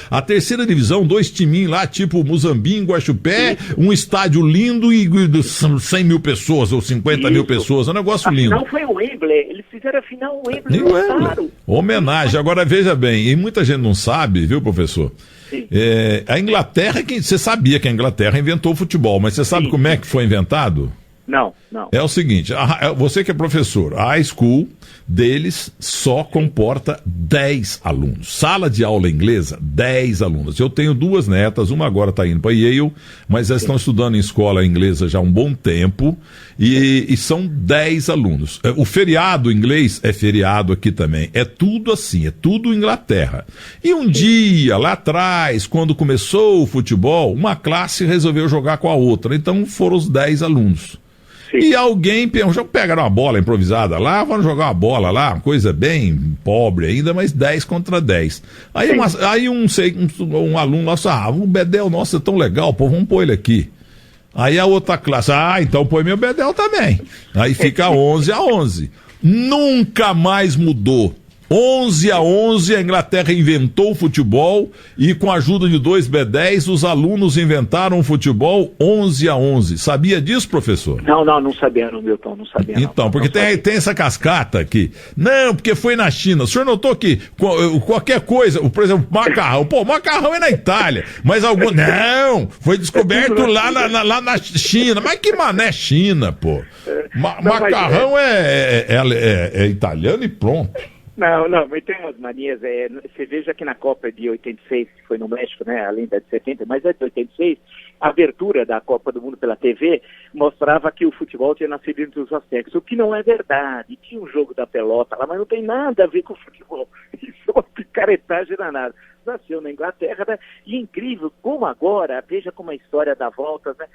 a terceira divisão, 2 timinhos lá, tipo Muzambinho, Guaxupé, um estádio lindo e 100 mil pessoas ou 50 mil pessoas. É um negócio lindo. Não foi o Wembley, eles fizeram a final o Wembley. Homenagem. Agora veja bem, e muita gente não sabe, viu, professor? A Inglaterra, você sabia que a Inglaterra inventou o futebol, mas você sabe como é que foi inventado? Não. É o seguinte, você que é professor, a high school deles só comporta 10 alunos. Sala de aula inglesa, 10 alunos. Eu tenho 2 netas, uma agora está indo para Yale, mas elas estão estudando em escola inglesa já há um bom tempo, e são 10 alunos. O feriado inglês é feriado aqui também. É tudo assim, é tudo Inglaterra. E um dia, lá atrás, quando começou o futebol, uma classe resolveu jogar com a outra. Então foram os 10 alunos. E alguém pegaram uma bola improvisada lá, vamos jogar uma bola lá, uma coisa bem pobre ainda, mas 10 contra 10. Aí um aluno lá falou, o Bedel, nossa, é tão legal, pô, vamos pôr ele aqui. Aí a outra classe, então põe meu Bedel também. Aí fica 11-11. Nunca mais mudou. 11-11, a Inglaterra inventou o futebol e com a ajuda de 2 B10 os alunos inventaram o futebol 11-11. Sabia disso, professor? Não sabia, Milton, não sabia. Então, porque tem essa cascata aqui. Não, porque foi na China. O senhor notou que qualquer coisa, por exemplo, macarrão. Pô, macarrão é na Itália, mas não, foi descoberto lá na China. Mas que mané China, pô? Macarrão é italiano e pronto. Não, mas tem umas manias, você veja que na Copa de 86, que foi no México, né, além da de 70, mas a de 86, a abertura da Copa do Mundo pela TV mostrava que o futebol tinha nascido entre os aztecas, o que não é verdade. Tinha um jogo da pelota lá, mas não tem nada a ver com o futebol. Isso é uma picaretagem danada. Nasceu na Inglaterra, né? E incrível como agora, veja como a história dá voltas, né?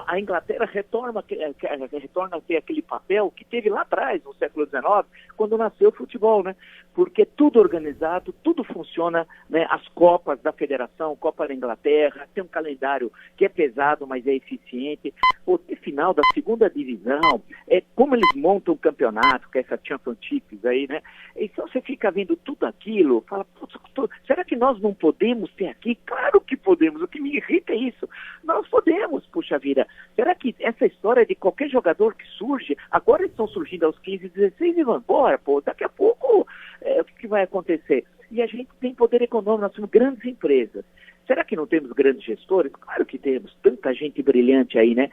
A Inglaterra retorna a ter aquele papel que teve lá atrás, no século XIX, quando nasceu o futebol, né? Porque tudo organizado, tudo funciona, né? As Copas da Federação, Copa da Inglaterra, tem um calendário que é pesado, mas é eficiente. O final da segunda divisão, como eles montam o campeonato, que é essa Championships aí, né? Então você fica vendo tudo aquilo, fala, será que nós não podemos ter aqui? Claro que podemos, o que me irrita é isso. Nós podemos, puxa vida. Será que essa história de qualquer jogador que surge, agora eles estão surgindo aos 15, 16 e vão embora, pô, daqui a pouco o que vai acontecer? E a gente tem poder econômico, nós somos grandes empresas. Será que não temos grandes gestores? Claro que temos, tanta gente brilhante aí, né?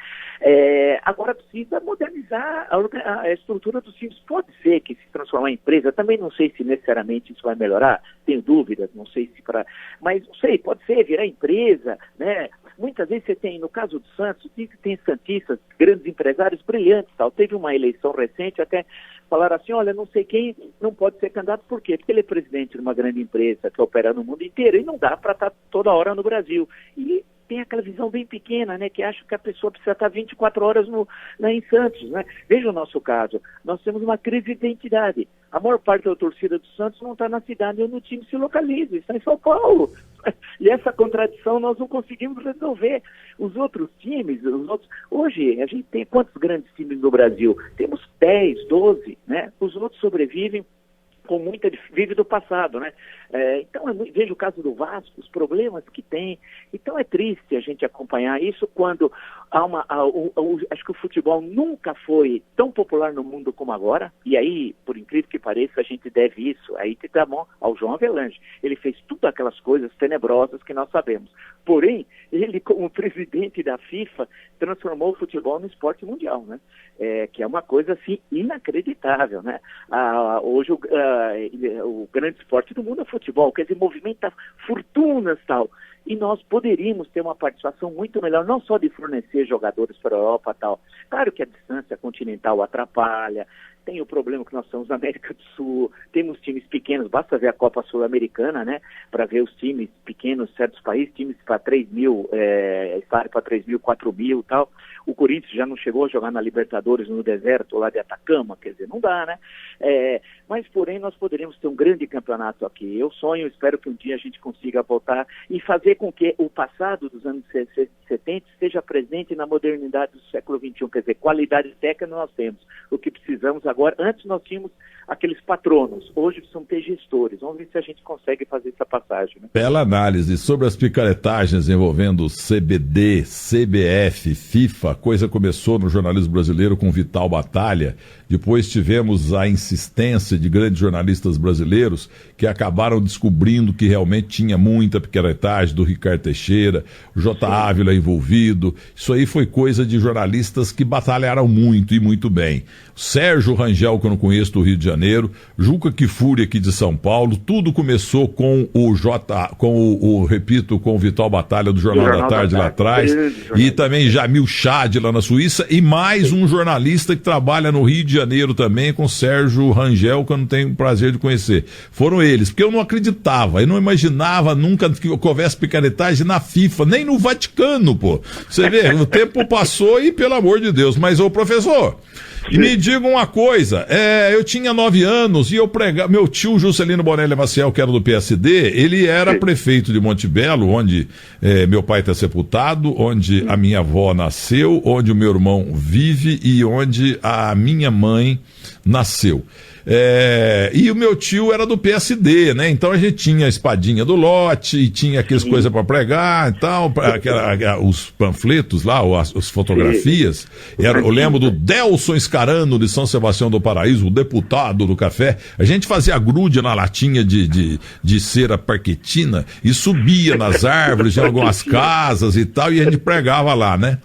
Agora precisa modernizar a estrutura dos times. Pode ser que se transformar em empresa, também não sei se necessariamente isso vai melhorar, tenho dúvidas, não sei se mas não sei, pode ser, virar empresa, né? Muitas vezes você tem, no caso do Santos, tem santistas, grandes empresários brilhantes, tal. Teve uma eleição recente, até falaram assim, olha, não sei quem não pode ser candidato, por quê? Porque ele é presidente de uma grande empresa que opera no mundo inteiro e não dá para estar toda hora no Brasil. E tem aquela visão bem pequena, né, que acha que a pessoa precisa estar 24 horas em Santos, né? Veja o nosso caso, nós temos uma crise de identidade. A maior parte da torcida do Santos não está na cidade onde o time se localiza, está em São Paulo. E essa contradição nós não conseguimos resolver. Os outros times, hoje a gente tem quantos grandes times no Brasil? Temos 10, 12, né? Os outros sobrevivem com muita vive do passado, né? Então, eu vejo o caso do Vasco, os problemas que tem. Então, é triste a gente acompanhar isso quando há acho que o futebol nunca foi tão popular no mundo como agora. E aí, por incrível que pareça, a gente deve isso. Aí te dá mão ao João Avelange. Ele fez tudo aquelas coisas tenebrosas que nós sabemos. Porém, ele, como presidente da FIFA, transformou o futebol no esporte mundial, né? Que é uma coisa, assim, inacreditável, né? Hoje, o grande esporte do mundo é futebol, quer dizer, movimenta fortunas e tal. E nós poderíamos ter uma participação muito melhor, não só de fornecer jogadores para a Europa e tal. Claro que a distância continental atrapalha, tem o problema que nós estamos na América do Sul, temos times pequenos, basta ver a Copa Sul-Americana, né, para ver os times pequenos, certos países, times para 3 mil, estádio para 3 mil, 4 mil e tal. O Corinthians já não chegou a jogar na Libertadores no deserto lá de Atacama, quer dizer, não dá, né? Mas, porém, nós poderíamos ter um grande campeonato aqui. Eu sonho, espero que um dia a gente consiga voltar e fazer com que o passado dos anos 70 esteja presente na modernidade do século XXI. Quer dizer, qualidade técnica nós temos. O que precisamos agora, antes nós tínhamos aqueles patronos, hoje precisamos ter gestores. Vamos ver se a gente consegue fazer essa passagem, né? Bela análise sobre as picaretagens envolvendo CBD, CBF, FIFA. A coisa começou no jornalismo brasileiro com Vital Batalha. Depois tivemos a insistência de grandes jornalistas brasileiros que acabaram descobrindo que realmente tinha muita picaretagem, do Ricardo Teixeira, o J. Ávila envolvido. Isso aí foi coisa de jornalistas que batalharam muito e muito bem. Sérgio Rangel, que eu não conheço, do Rio de Janeiro, Juca Kfouri aqui de São Paulo. Tudo começou com com o Vital Batalha do Jornal da Tarde lá atrás, e também Jamil Chad lá na Suíça, e mais um jornalista que trabalha no Rio de Janeiro também, com Sérgio Rangel, que eu não tenho o prazer de conhecer. Foram eles, porque eu não acreditava, eu não imaginava nunca que houvesse picaretagem na FIFA, nem no Vaticano, pô. Você vê, o tempo passou e, pelo amor de Deus, mas, ô professor, e me diga uma coisa, eu tinha 9 anos e eu pregava, meu tio Juscelino Bonelli Maciel, que era do PSD, ele era prefeito de Monte Belo, onde meu pai está sepultado, onde a minha avó nasceu, onde o meu irmão vive e onde a minha mãe nasceu. E o meu tio era do PSD, né? Então a gente tinha a espadinha do lote e tinha aquelas coisas para pregar e tal, os panfletos lá, as fotografias. Eu lembro do Delson Scarano de São Sebastião do Paraíso, o deputado do café. A gente fazia grude na latinha de cera parquetina e subia nas árvores, em algumas casas e tal, e a gente pregava lá, né?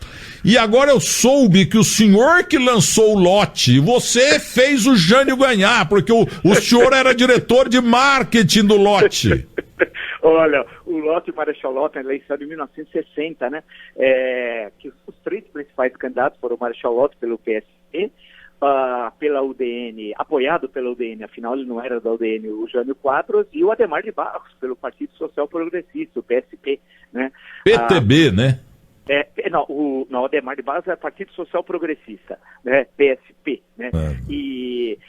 E agora eu soube que o senhor que lançou o lote, você fez o Jânio ganhar, porque o senhor era diretor de marketing do lote. Olha, o lote Marechal Lote, a eleição de 1960, né? Que os 3 principais candidatos foram o Marechal Lote pelo PSB, pela UDN, apoiado pela UDN, afinal ele não era da UDN, o Jânio Quadros, e o Adhemar de Barros, pelo Partido Social Progressista, o PSP, né? PTB, né? O Adhemar de Barros é Partido Social Progressista, né? PSP, né? E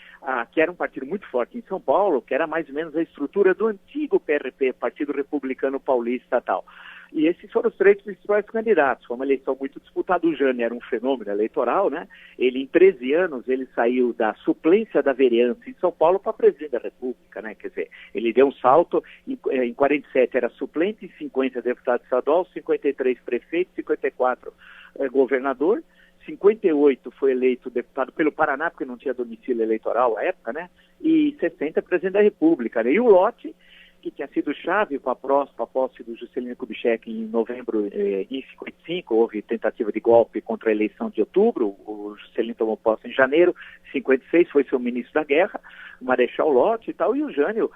que era um partido muito forte em São Paulo, que era mais ou menos a estrutura do antigo PRP, Partido Republicano Paulista e tal. E esses foram os 3 principais candidatos. Foi uma eleição muito disputada. O Jânio era um fenômeno eleitoral, né? Ele, em 13 anos, ele saiu da suplência da vereança em São Paulo para presidente da República, né? Quer dizer, ele deu um salto. Em 47 era suplente, em 50 deputado estadual, 53 prefeito, 54 governador. 58 foi eleito deputado pelo Paraná, porque não tinha domicílio eleitoral à época, né? E 60 presidente da República, né? E o lote, que tinha sido chave para a posse do Juscelino Kubitschek em novembro de 55, houve tentativa de golpe contra a eleição de outubro, o Juscelino tomou posse em janeiro, 56 foi seu ministro da guerra, o Marechal Lote e tal, e o Jânio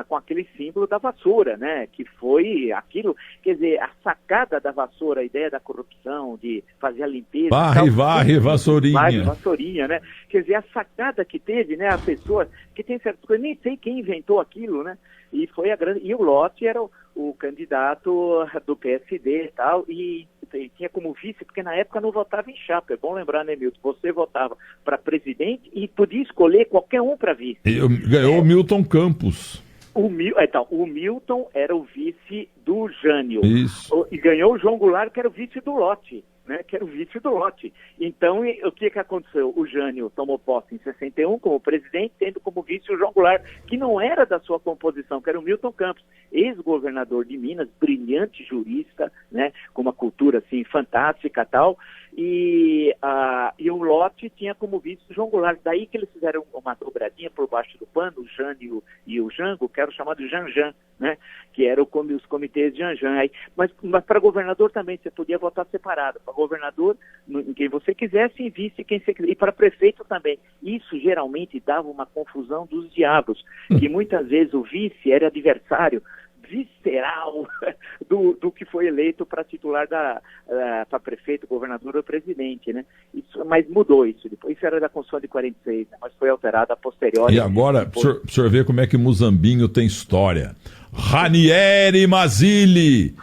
com aquele símbolo da vassoura, né, que foi aquilo, quer dizer, a sacada da vassoura, a ideia da corrupção, de fazer a limpeza... Varre, vassourinha. Varre, vassourinha, né, quer dizer, a sacada que teve, né, a pessoa, que tem certas coisas, nem sei quem inventou aquilo, né, e foi a grande... E o Lote era o candidato do PSD e tal, e e tinha como vice, porque na época não votava em chapa, é bom lembrar, né, Milton? Você votava para presidente e podia escolher qualquer um para vice. Ganhou o Milton Campos. O Milton era o vice do Jânio. Isso. E ganhou o João Goulart, que era o vice do Lott. Né, que era o vice do Lott. Então, o que aconteceu? O Jânio tomou posse em 61 como presidente, tendo como vice o João Goulart, que não era da sua composição, que era o Milton Campos, ex-governador de Minas, brilhante jurista, né, com uma cultura assim fantástica e tal, e o Lott tinha como vice o João Goulart. Daí que eles fizeram uma dobradinha por baixo do pano, o Jânio e o Jango, que era o chamado Janjan, né, que eram os comitês de Janjan. Mas para governador também, você podia votar separado. Para governador, em quem você quisesse, em vice, quem você quisesse. E para prefeito também. Isso geralmente dava uma confusão dos diabos, que muitas vezes o vice era adversário visceral do que foi eleito para titular para prefeito, governador ou presidente, né? Mas mudou isso depois. Isso era da Constituição de 46, né? Mas foi alterado a posteriori. E agora, para o senhor ver como é que Muzambinho tem história. Ranieri Mazzilli,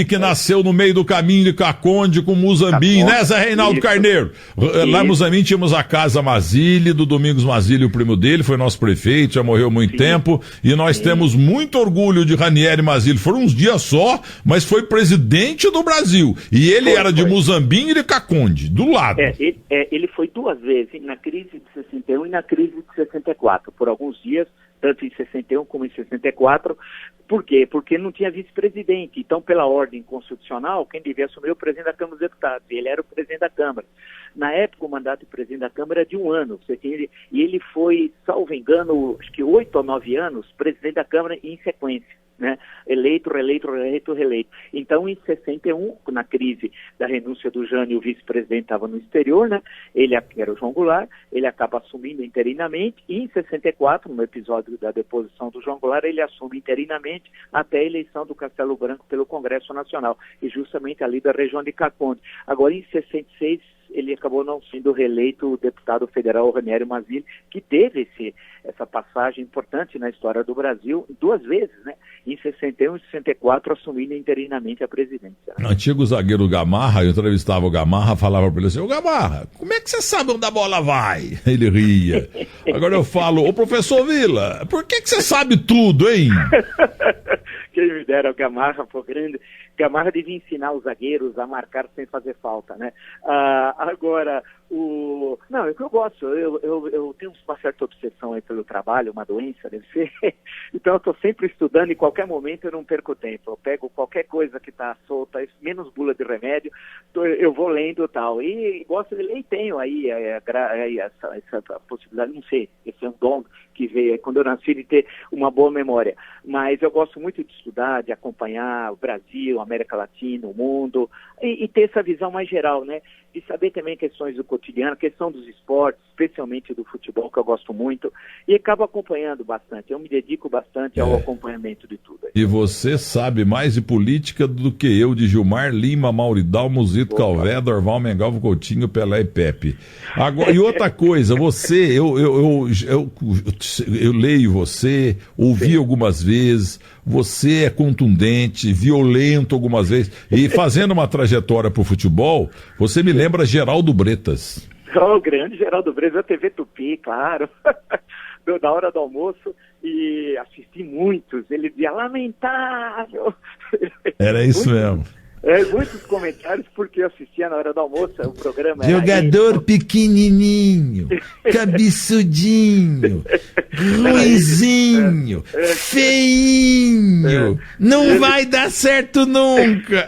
que nasceu no meio do caminho de Caconde com Muzambinho, né, Zé Reinaldo Carneiro? Lá em Muzambinho tínhamos a Casa Mazzilli, do Domingos Mazzilli, o primo dele, foi nosso prefeito, já morreu há muito tempo, e nós temos muito orgulho de Ranieri Mazzilli. Foram uns dias só, mas foi presidente do Brasil, e ele era de Muzambinho e de Caconde, do lado. Ele foi duas vezes, na crise de 61 e na crise de 64, por alguns dias, tanto em 61 como em 64. Por quê? Porque não tinha vice-presidente. Então, pela ordem constitucional, quem devia assumir o presidente da Câmara dos Deputados. E ele era o presidente da Câmara. Na época, o mandato do presidente da Câmara era de 1 ano. E ele foi, salvo engano, acho que 8 ou 9 anos, presidente da Câmara em sequência. Né? Eleito, reeleito. Então, em 61, na crise da renúncia do Jânio, o vice-presidente estava no exterior, né? Ele era o João Goulart, ele acaba assumindo interinamente, e em 64, no episódio da deposição do João Goulart, ele assume interinamente até a eleição do Castelo Branco pelo Congresso Nacional, e justamente ali da região de Caconde. Agora, em 66, ele acabou não sendo reeleito o deputado federal Ranieri Mazzilli, que teve essa passagem importante na história do Brasil 2 vezes, né? Em 61 e 64, assumindo interinamente a presidência. Né? Antigo zagueiro Gamarra, eu entrevistava o Gamarra, falava para ele assim: ô Gamarra, como é que você sabe onde a bola vai? Ele ria. Agora eu falo: ô professor Vila, por que você sabe tudo, hein? Quem me dera o Gamarra, pô, grande. Gamarra devia ensinar os zagueiros a marcar sem fazer falta, né? Agora, não, é o que eu gosto, eu tenho uma certa obsessão aí pelo trabalho, uma doença, deve ser. Então eu estou sempre estudando, e em qualquer momento eu não perco tempo. Eu pego qualquer coisa que está solta, menos bula de remédio, eu vou lendo e tal. E gosto de ler, e tenho aí essa possibilidade, não sei, esse é um dom que veio quando eu nasci, de ter uma boa memória. Mas eu gosto muito de estudar, de acompanhar o Brasil, a América Latina, o mundo, e ter essa visão mais geral, né? De saber também questões do cotidiano, questão dos esportes, especialmente do futebol, que eu gosto muito, e acabo acompanhando bastante. Eu me dedico bastante ao acompanhamento de tudo. E você sabe mais de política do que eu, de Gilmar Lima, Mauridal, Musito Calvé, Dorval, Mengalvo, Coutinho, Pelé e Pepe. Agora, e outra coisa, você, eu leio você, ouvi algumas vezes, você é contundente, violento algumas vezes, e fazendo uma trajetória para o futebol, você me lembra Geraldo Bretas. O grande Geraldo Bretas, da TV Tupi, claro, da hora do almoço, e assisti muitos, ele dizia lamentável. Era isso mesmo. Muitos comentários, porque eu assistia na hora do almoço, o programa Jogador pequenininho, cabeçudinho, ruinzinho, feinho, não vai dar certo nunca.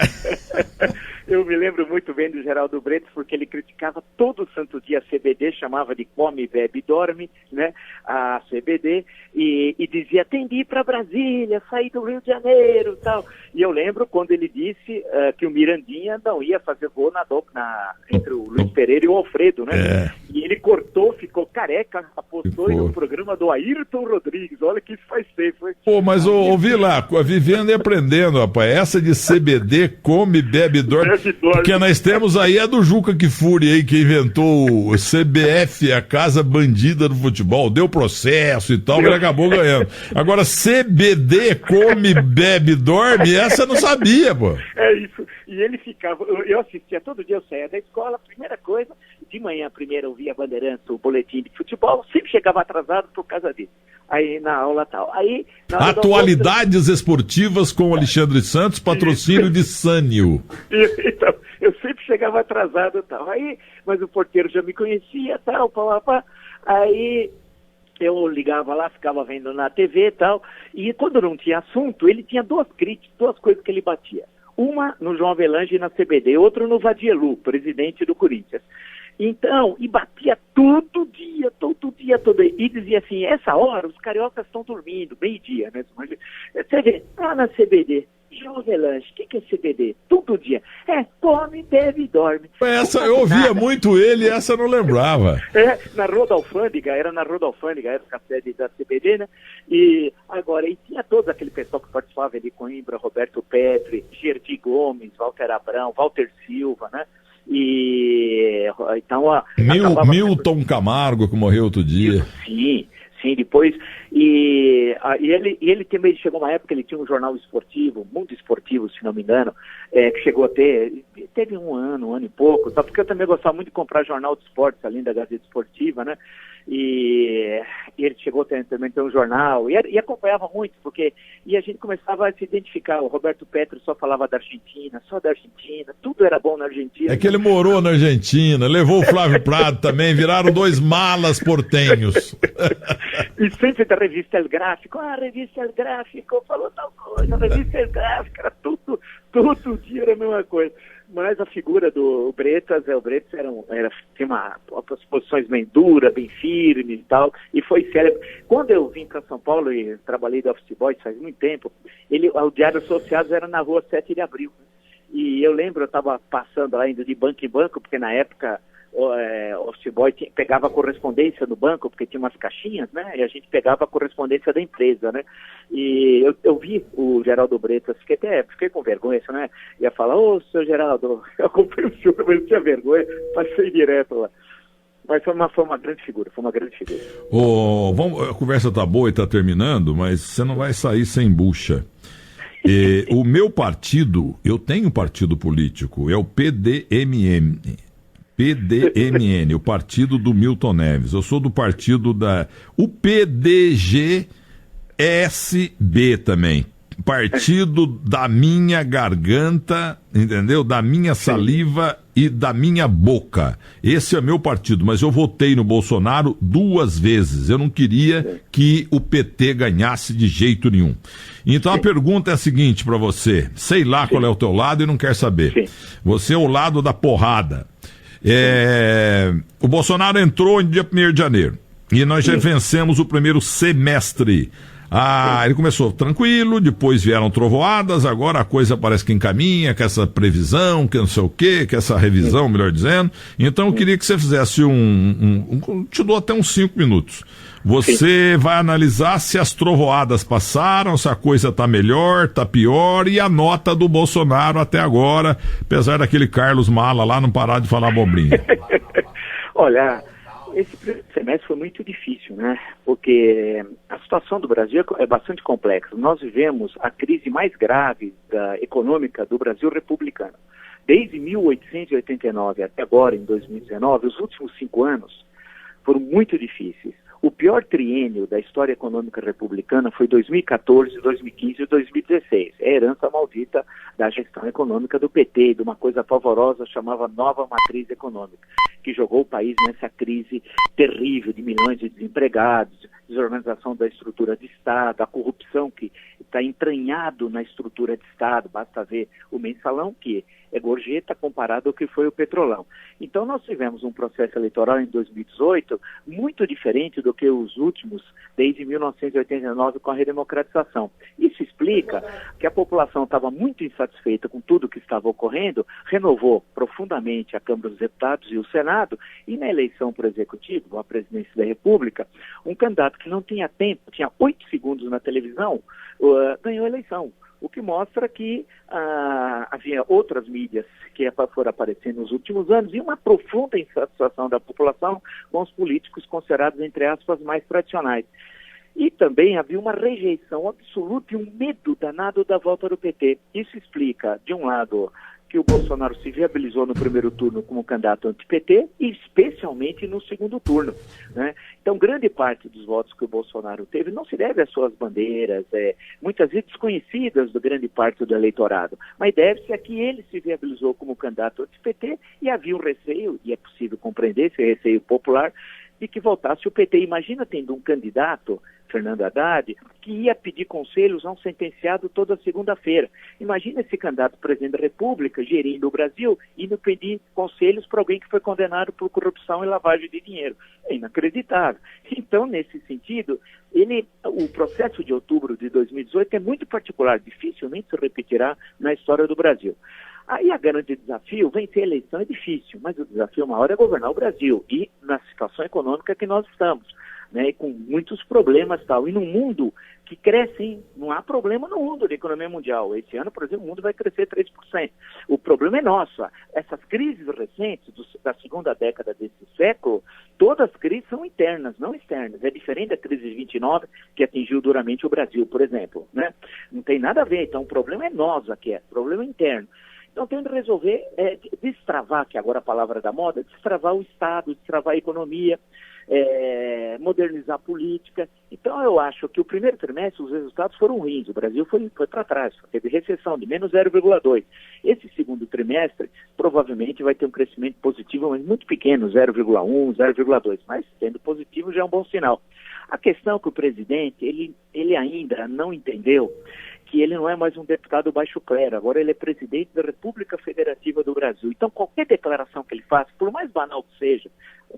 Eu me lembro muito bem do Geraldo Bretas, porque ele criticava todo santo dia a CBD, chamava de come, bebe e dorme, né, a CBD, e dizia, tem de ir para Brasília, sair do Rio de Janeiro e tal. E eu lembro quando ele disse que o Mirandinha não ia fazer gol entre o Luiz Pereira e o Alfredo, né? E ele cortou, ficou careca, apostou no programa do Ayrton Rodrigues. Olha que isso faz tempo. Pô, mas ouvi lá, vivendo e aprendendo, rapaz, essa de CBD, come, bebe e dorme, porque nós temos aí a do Juca Kfouri aí, que inventou o CBF, a casa bandida do futebol. Deu processo e tal, ele acabou ganhando. Agora, CBD, come, bebe, dorme, essa eu não sabia, pô. É isso. E ele ficava, eu assistia todo dia, eu saía da escola, primeira coisa, de manhã primeiro eu via Bandeirantes, o boletim de futebol, sempre chegava atrasado por causa disso. Aí na aula tal. Aí, na Atualidades esportivas com Alexandre Santos, patrocínio de Sânio. Então, eu sempre chegava atrasado e tal. Aí, mas o porteiro já me conhecia, tal, pá. Aí eu ligava lá, ficava vendo na TV e tal, e quando não tinha assunto, ele tinha duas coisas que ele batia. Uma no João Avelange e na CBD, outra no Vadielu, presidente do Corinthians. Então, e batia todo dia, e dizia assim, essa hora os cariocas estão dormindo, meio-dia, né? Você vê, lá na CBD, João Avelange, o que é CBD? Todo dia. Come, bebe e dorme. Essa eu ouvia muito ele, essa eu não lembrava. Na Rua da Alfândega, era o café da CBD, né? E agora, e tinha todo aquele pessoal que participava ali, Coimbra, Roberto Petri, Gerdi Gomes, Walter Abrão, Walter Silva, né? E então Milton Camargo, que morreu outro dia. Sim, depois e ele também chegou uma época, ele tinha um jornal esportivo, Mundo Esportivo, se não me engano, que chegou a teve um ano e pouco, só porque eu também gostava muito de comprar jornal de esportes, além da Gazeta Esportiva, né? E ele chegou também a ter um jornal e acompanhava muito, porque a gente começava a se identificar. O Roberto Petro só falava da Argentina, tudo era bom na Argentina. É que ele morou na Argentina, levou o Flávio Prado também, viraram dois malas portenhos. E sempre da revista El Gráfico, revista El Gráfico falou tal coisa, revista El Gráfico, era todo dia era a mesma coisa. Mas a figura do Bretas, tinha umas posições bem duras, bem firmes e tal, e foi célebre. Quando eu vim para São Paulo e trabalhei de office boy faz muito tempo, o Diário Associados era na rua 7 de Abril. E eu lembro, eu estava passando lá indo de banco em banco, porque na época o office boy pegava a correspondência do banco, porque tinha umas caixinhas, né? E a gente pegava a correspondência da empresa, né? E eu vi o Geraldo Bretas, fiquei com vergonha, né? Ia falar, seu Geraldo, eu acompanho o senhor, mas eu tinha vergonha, passei direto lá. Mas foi uma grande figura, a conversa tá boa e tá terminando, mas você não vai sair sem bucha. O meu partido, eu tenho um partido político, é o PDMN, o partido do Milton Neves. Eu sou do partido o PDGSB também. Partido da minha garganta, entendeu? Da minha saliva e da minha boca. Esse é meu partido, mas eu votei no Bolsonaro 2 vezes. Eu não queria que o PT ganhasse de jeito nenhum. Então a pergunta é a seguinte para você. Sei lá qual é o teu lado e não quer saber. Você é o lado da porrada. O Bolsonaro entrou no dia 1º de janeiro e nós já vencemos o primeiro semestre. Ele começou tranquilo, depois vieram trovoadas, agora a coisa parece que encaminha, com essa previsão, que não sei o quê, que essa revisão, melhor dizendo. Então eu queria que você fizesse te dou até uns 5 minutos. Você vai analisar se as trovoadas passaram, se a coisa está melhor, está pior, e a nota do Bolsonaro até agora, apesar daquele Carlos Mala lá não parar de falar bobrinha. Olha, esse primeiro semestre foi muito difícil, né? Porque a situação do Brasil é bastante complexa. Nós vivemos a crise mais grave econômica do Brasil republicano. Desde 1889 até agora, em 2019, os últimos 5 anos foram muito difíceis. O pior triênio da história econômica republicana foi 2014, 2015 e 2016. É a herança maldita da gestão econômica do PT, de uma coisa pavorosa chamada nova matriz econômica, que jogou o país nessa crise terrível de milhões de desempregados, desorganização da estrutura de Estado, a corrupção que está entranhado na estrutura de Estado. Basta ver o mensalão, que é gorjeta comparado ao que foi o petrolão. Então nós tivemos um processo eleitoral em 2018 muito diferente do que os últimos desde 1989 com a redemocratização. Isso explica que a população estava muito insatisfeita com tudo que estava ocorrendo, renovou profundamente a Câmara dos Deputados e o Senado, e na eleição para o Executivo, a presidência da República, um candidato que não tinha tempo, tinha 8 segundos na televisão, ganhou a eleição. o que mostra que havia outras mídias que foram aparecendo nos últimos anos e uma profunda insatisfação da população com os políticos considerados, entre aspas, mais tradicionais. E também havia uma rejeição absoluta e um medo danado da volta do PT. Isso explica, de um lado, que o Bolsonaro se viabilizou no primeiro turno como candidato anti-PT e especialmente no segundo turno, né? Então, grande parte dos votos que o Bolsonaro teve não se deve às suas bandeiras, muitas vezes desconhecidas do grande parte do eleitorado, mas deve-se a que ele se viabilizou como candidato anti-PT e havia um receio, e é possível compreender esse receio popular, de que voltasse o PT. Imagina tendo um candidato, Fernando Haddad, que ia pedir conselhos a um sentenciado toda segunda-feira. Imagina esse candidato presidente da República, gerindo o Brasil, indo pedir conselhos para alguém que foi condenado por corrupção e lavagem de dinheiro. É inacreditável. Então, nesse sentido, o processo de outubro de 2018 é muito particular, dificilmente se repetirá na história do Brasil. Aí a grande desafio, vencer a eleição é difícil, mas o desafio maior é governar o Brasil e na situação econômica que nós estamos, né, com muitos problemas e tal. E num mundo que cresce, hein? Não há problema no mundo da economia mundial. Esse ano, por exemplo, o mundo vai crescer 3%. O problema é nosso. Essas crises recentes da segunda década desse século, todas as crises são internas, não externas. É diferente da crise de 29, que atingiu duramente o Brasil, por exemplo, né? Não tem nada a ver. Então, o problema é nós aqui, o problema é interno. Então, tem que resolver destravar, que agora é a palavra da moda, destravar o Estado, destravar a economia, modernizar a política. Então, eu acho que o primeiro trimestre os resultados foram ruins. O Brasil foi para trás, teve recessão de menos 0,2. Esse segundo trimestre, provavelmente, vai ter um crescimento positivo, mas muito pequeno, 0,1, 0,2. Mas, sendo positivo, já é um bom sinal. A questão é que o presidente, ele ainda não entendeu que ele não é mais um deputado baixo clero, agora ele é presidente da República Federativa do Brasil. Então, qualquer declaração que ele faça, por mais banal que seja,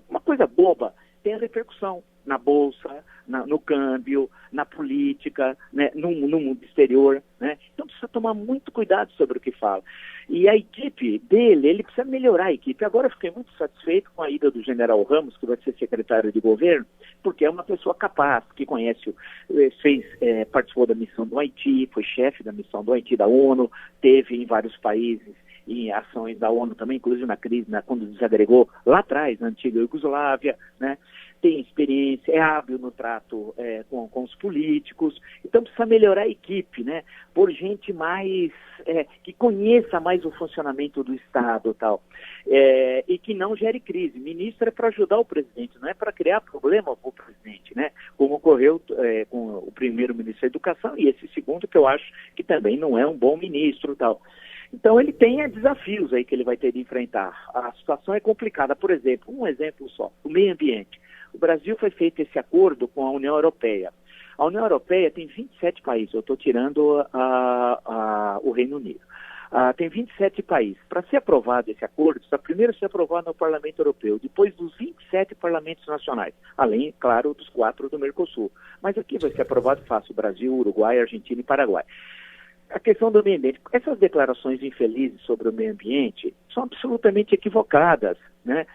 uma coisa boba, tem a repercussão na Bolsa, no câmbio, na política, né, no mundo exterior, né? Então precisa tomar muito cuidado sobre o que fala. E a equipe dele, ele precisa melhorar a equipe. Agora eu fiquei muito satisfeito com a ida do general Ramos, que vai ser secretário de governo, porque é uma pessoa capaz, que conhece, participou da missão do Haiti, foi chefe da missão do Haiti da ONU, teve em vários países, em ações da ONU também, inclusive na crise, quando desagregou lá atrás, na antiga Iugoslávia, né? Tem experiência, é hábil no trato com os políticos. Então precisa melhorar a equipe, né? Por gente mais, que conheça mais o funcionamento do Estado tal, e que não gere crise. Ministro é para ajudar o presidente, não é para criar problema para o presidente, né? Como ocorreu com o primeiro-ministro da Educação e esse segundo, que eu acho que também não é um bom ministro tal. Então ele tem desafios aí que ele vai ter de enfrentar. A situação é complicada. Por exemplo, um exemplo só, o meio ambiente. O Brasil foi feito esse acordo com a União Europeia. A União Europeia tem 27 países, eu estou tirando o Reino Unido. Tem 27 países. Para ser aprovado esse acordo, precisa primeiro ser aprovado no Parlamento Europeu, depois dos 27 parlamentos nacionais, além, claro, dos 4 do Mercosul. Mas aqui vai ser aprovado fácil, Brasil, Uruguai, Argentina e Paraguai. A questão do meio ambiente. Essas declarações infelizes sobre o meio ambiente são absolutamente equivocadas, né?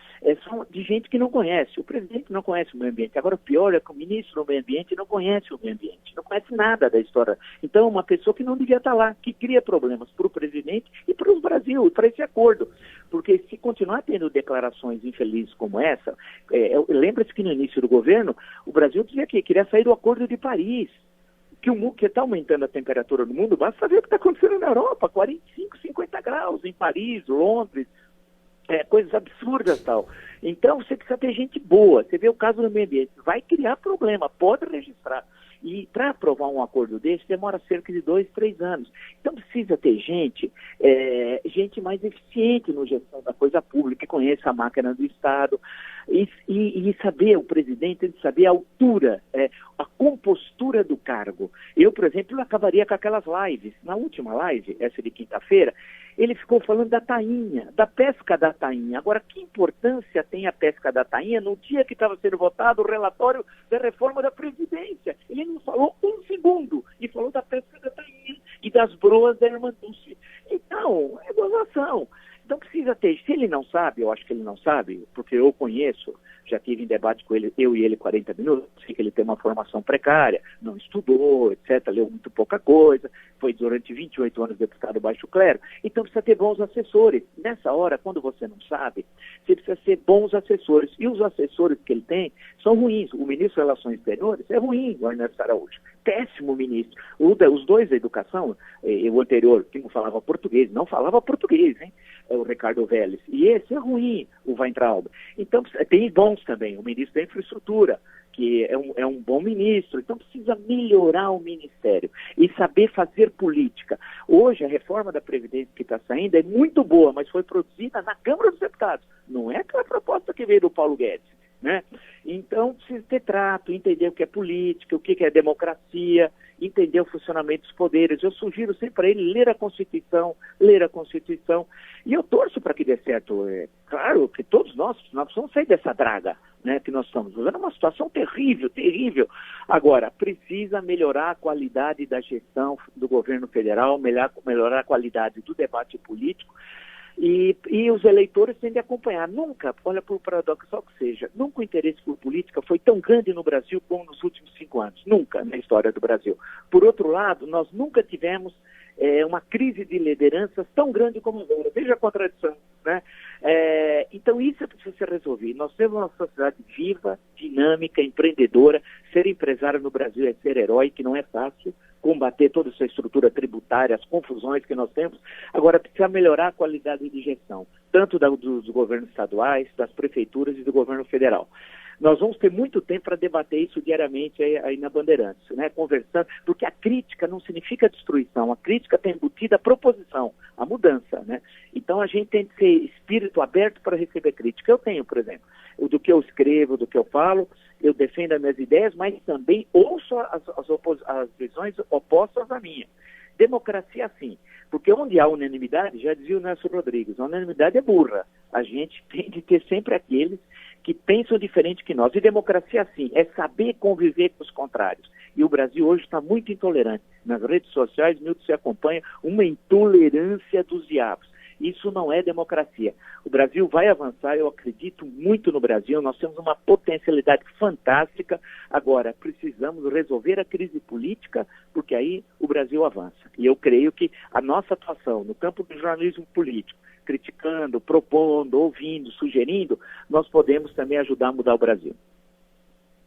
São de gente que não conhece. O presidente não conhece o meio ambiente. Agora, o pior é que o ministro do meio ambiente não conhece o meio ambiente, não conhece nada da história. Então, uma pessoa que não devia estar lá, que cria problemas para o presidente e para o Brasil, e para esse acordo. Porque se continuar tendo declarações infelizes como essa, lembra-se que no início do governo, o Brasil dizia que queria sair do Acordo de Paris, que está aumentando a temperatura no mundo, basta saber o que está acontecendo na Europa, 45, 50 graus, em Paris, Londres, coisas absurdas e tal. Então, você precisa ter gente boa. Você vê o caso do meio ambiente, vai criar problema, pode registrar. E para aprovar um acordo desse, demora cerca de 2, 3 anos. Então, precisa ter gente mais eficiente na gestão da coisa pública, que conheça a máquina do Estado, e saber, o presidente tem de saber a altura, a compostura do cargo. Eu, por exemplo, acabaria com aquelas lives. Na última live, essa de quinta-feira, ele ficou falando da tainha, da pesca da tainha. Agora, que importância tem a pesca da tainha no dia que estava sendo votado o relatório da reforma da Previdência? Ele não falou um segundo e falou da pesca da tainha e das broas da Irmã Dulce. Então, é gozação. Então precisa ter, se ele não sabe, eu acho que ele não sabe, porque eu conheço, já tive em debate com ele, eu e ele 40 minutos, sei que ele tem uma formação precária, não estudou, etc., leu muito pouca coisa, foi durante 28 anos deputado baixo clero, então precisa ter bons assessores. Nessa hora, quando você não sabe, você precisa ser bons assessores, e os assessores que ele tem são ruins. O ministro das Relações Exteriores é ruim, o Ernesto Araújo, péssimo ministro. Os dois da educação, o anterior, que não falava português, hein? É o Ricardo Vélez. E esse é ruim, o Weintraub. Então, tem bons também, o ministro da Infraestrutura, que é um bom ministro. Então, precisa melhorar o ministério e saber fazer política. Hoje, a reforma da Previdência que está saindo é muito boa, mas foi produzida na Câmara dos Deputados. Não é aquela proposta que veio do Paulo Guedes, né? Então, precisa ter trato, entender o que é política, o que é democracia, entender o funcionamento dos poderes. Eu sugiro sempre para ele ler a Constituição, e eu torço para que dê certo. É claro que todos nós precisamos sair dessa draga, né, que nós estamos vivendo, uma situação terrível. Agora, precisa melhorar a qualidade da gestão do governo federal, melhorar a qualidade do debate político, e os eleitores têm de acompanhar. Nunca, olha, por paradoxal que seja, nunca o interesse por política foi tão grande no Brasil como nos últimos 5 anos. Nunca na história do Brasil. Por outro lado, nós nunca tivemos uma crise de lideranças tão grande como agora. Veja a contradição, né? Então isso precisa ser resolvido. Nós temos uma sociedade viva, dinâmica, empreendedora. Ser empresário no Brasil é ser herói, que não é fácil. Combater toda essa estrutura tributária, as confusões que nós temos. Agora, precisa melhorar a qualidade de gestão, tanto dos governos estaduais, das prefeituras e do governo federal. Nós vamos ter muito tempo para debater isso diariamente aí na Bandeirantes, né? Conversando, porque a crítica não significa destruição, a crítica tem embutida a proposição, a mudança, né? Então a gente tem que ser espírito aberto para receber crítica. Eu tenho, por exemplo, do que eu escrevo, do que eu falo, eu defendo as minhas ideias, mas também ouço as visões opostas à minha. Democracia, sim, porque onde há unanimidade, já dizia o Nelson Rodrigues, a unanimidade é burra. A gente tem de ter sempre aqueles que pensam diferente que nós. E democracia, sim, é saber conviver com os contrários. E o Brasil hoje está muito intolerante. Nas redes sociais, Milton, você acompanha uma intolerância dos diabos. Isso não é democracia. O Brasil vai avançar, eu acredito muito no Brasil, nós temos uma potencialidade fantástica. Agora, precisamos resolver a crise política, porque aí o Brasil avança. E eu creio que a nossa atuação no campo do jornalismo político, criticando, propondo, ouvindo, sugerindo, nós podemos também ajudar a mudar o Brasil.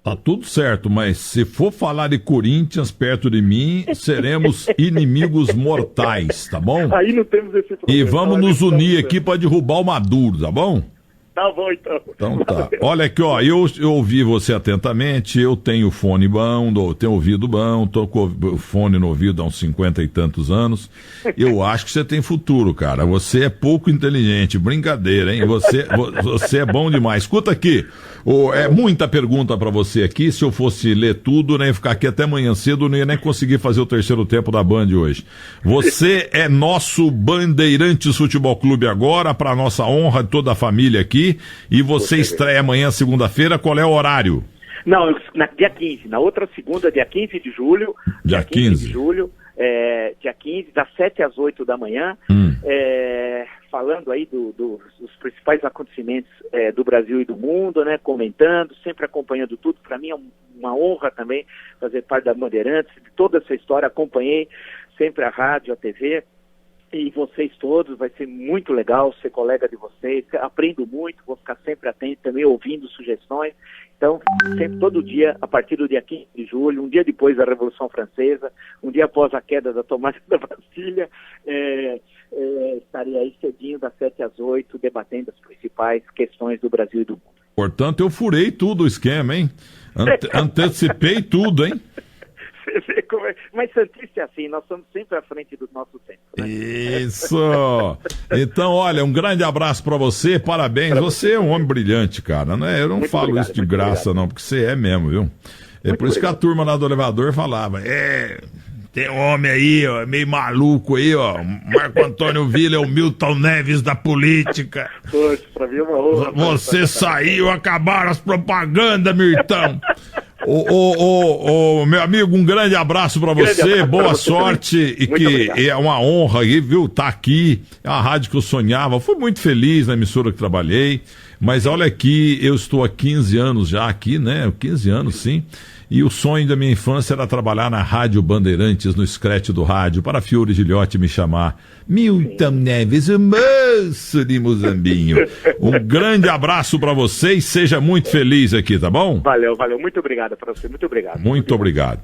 Tá tudo certo, mas se for falar de Corinthians perto de mim, seremos inimigos mortais, tá bom? Aí não temos esse problema. E vamos nos unir aqui para derrubar o Maduro, tá bom? Tá bom, então. Então tá. Olha aqui, ó, eu ouvi você atentamente, eu tenho fone bom, tenho ouvido bom, tô com o fone no ouvido há uns 50 e tantos anos. Eu acho que você tem futuro, cara. Você é pouco inteligente, brincadeira, hein? Você é bom demais. Escuta aqui, é muita pergunta pra você aqui. Se eu fosse ler tudo, né, ficar aqui até amanhã cedo, não ia nem conseguir fazer o terceiro tempo da Band hoje. Você é nosso Bandeirantes Futebol Clube agora, pra nossa honra de toda a família aqui. E você estreia amanhã, segunda-feira, qual é o horário? Não, dia 15, na outra segunda, dia 15 de julho. Dia 15 de julho, dia 15, das 7 às 8 da manhã, falando aí dos principais acontecimentos do Brasil e do mundo, né, comentando, sempre acompanhando tudo. Para mim é uma honra também fazer parte da Bandeirantes, de toda essa história, acompanhei sempre a rádio, a TV, e vocês todos, vai ser muito legal ser colega de vocês, aprendo muito, vou ficar sempre atento também, ouvindo sugestões. Então, sempre, todo dia, a partir do dia 15 de julho, um dia depois da Revolução Francesa, um dia após a queda da tomada da Bastilha, estarei aí cedinho das 7 às 8, debatendo as principais questões do Brasil e do mundo. Portanto, eu furei tudo o esquema, hein? Antecipei tudo, hein? Você vê como é. Mas Santista é assim, nós estamos sempre à frente do nosso tempo, né? Isso! Então, olha, um grande abraço pra você, parabéns. Você é um homem brilhante, cara, né? Eu não muito falo obrigado, isso de graça, não, porque você é mesmo, viu? É muito por isso obrigado. Que a turma lá do elevador falava, tem um homem aí, ó, meio maluco aí, ó, Marco Antônio Villa é o Milton Neves da política. Poxa, pra mim é uma honra. Você saiu, acabaram as propagandas, Mirtão. Meu amigo, um grande abraço para você, boa sorte e que obrigado. É uma honra aí, viu, tá aqui, é uma rádio que eu sonhava, fui muito feliz na emissora que trabalhei, mas olha aqui, eu estou há 15 anos já aqui, né, 15 anos sim, e o sonho da minha infância era trabalhar na Rádio Bandeirantes, no scratch do rádio, para Fiore Gilhote me chamar. Milton Neves, o moço de Muzambinho. Um grande abraço para você e seja muito feliz aqui, tá bom? Valeu, muito obrigado para você, muito obrigado. Muito obrigado.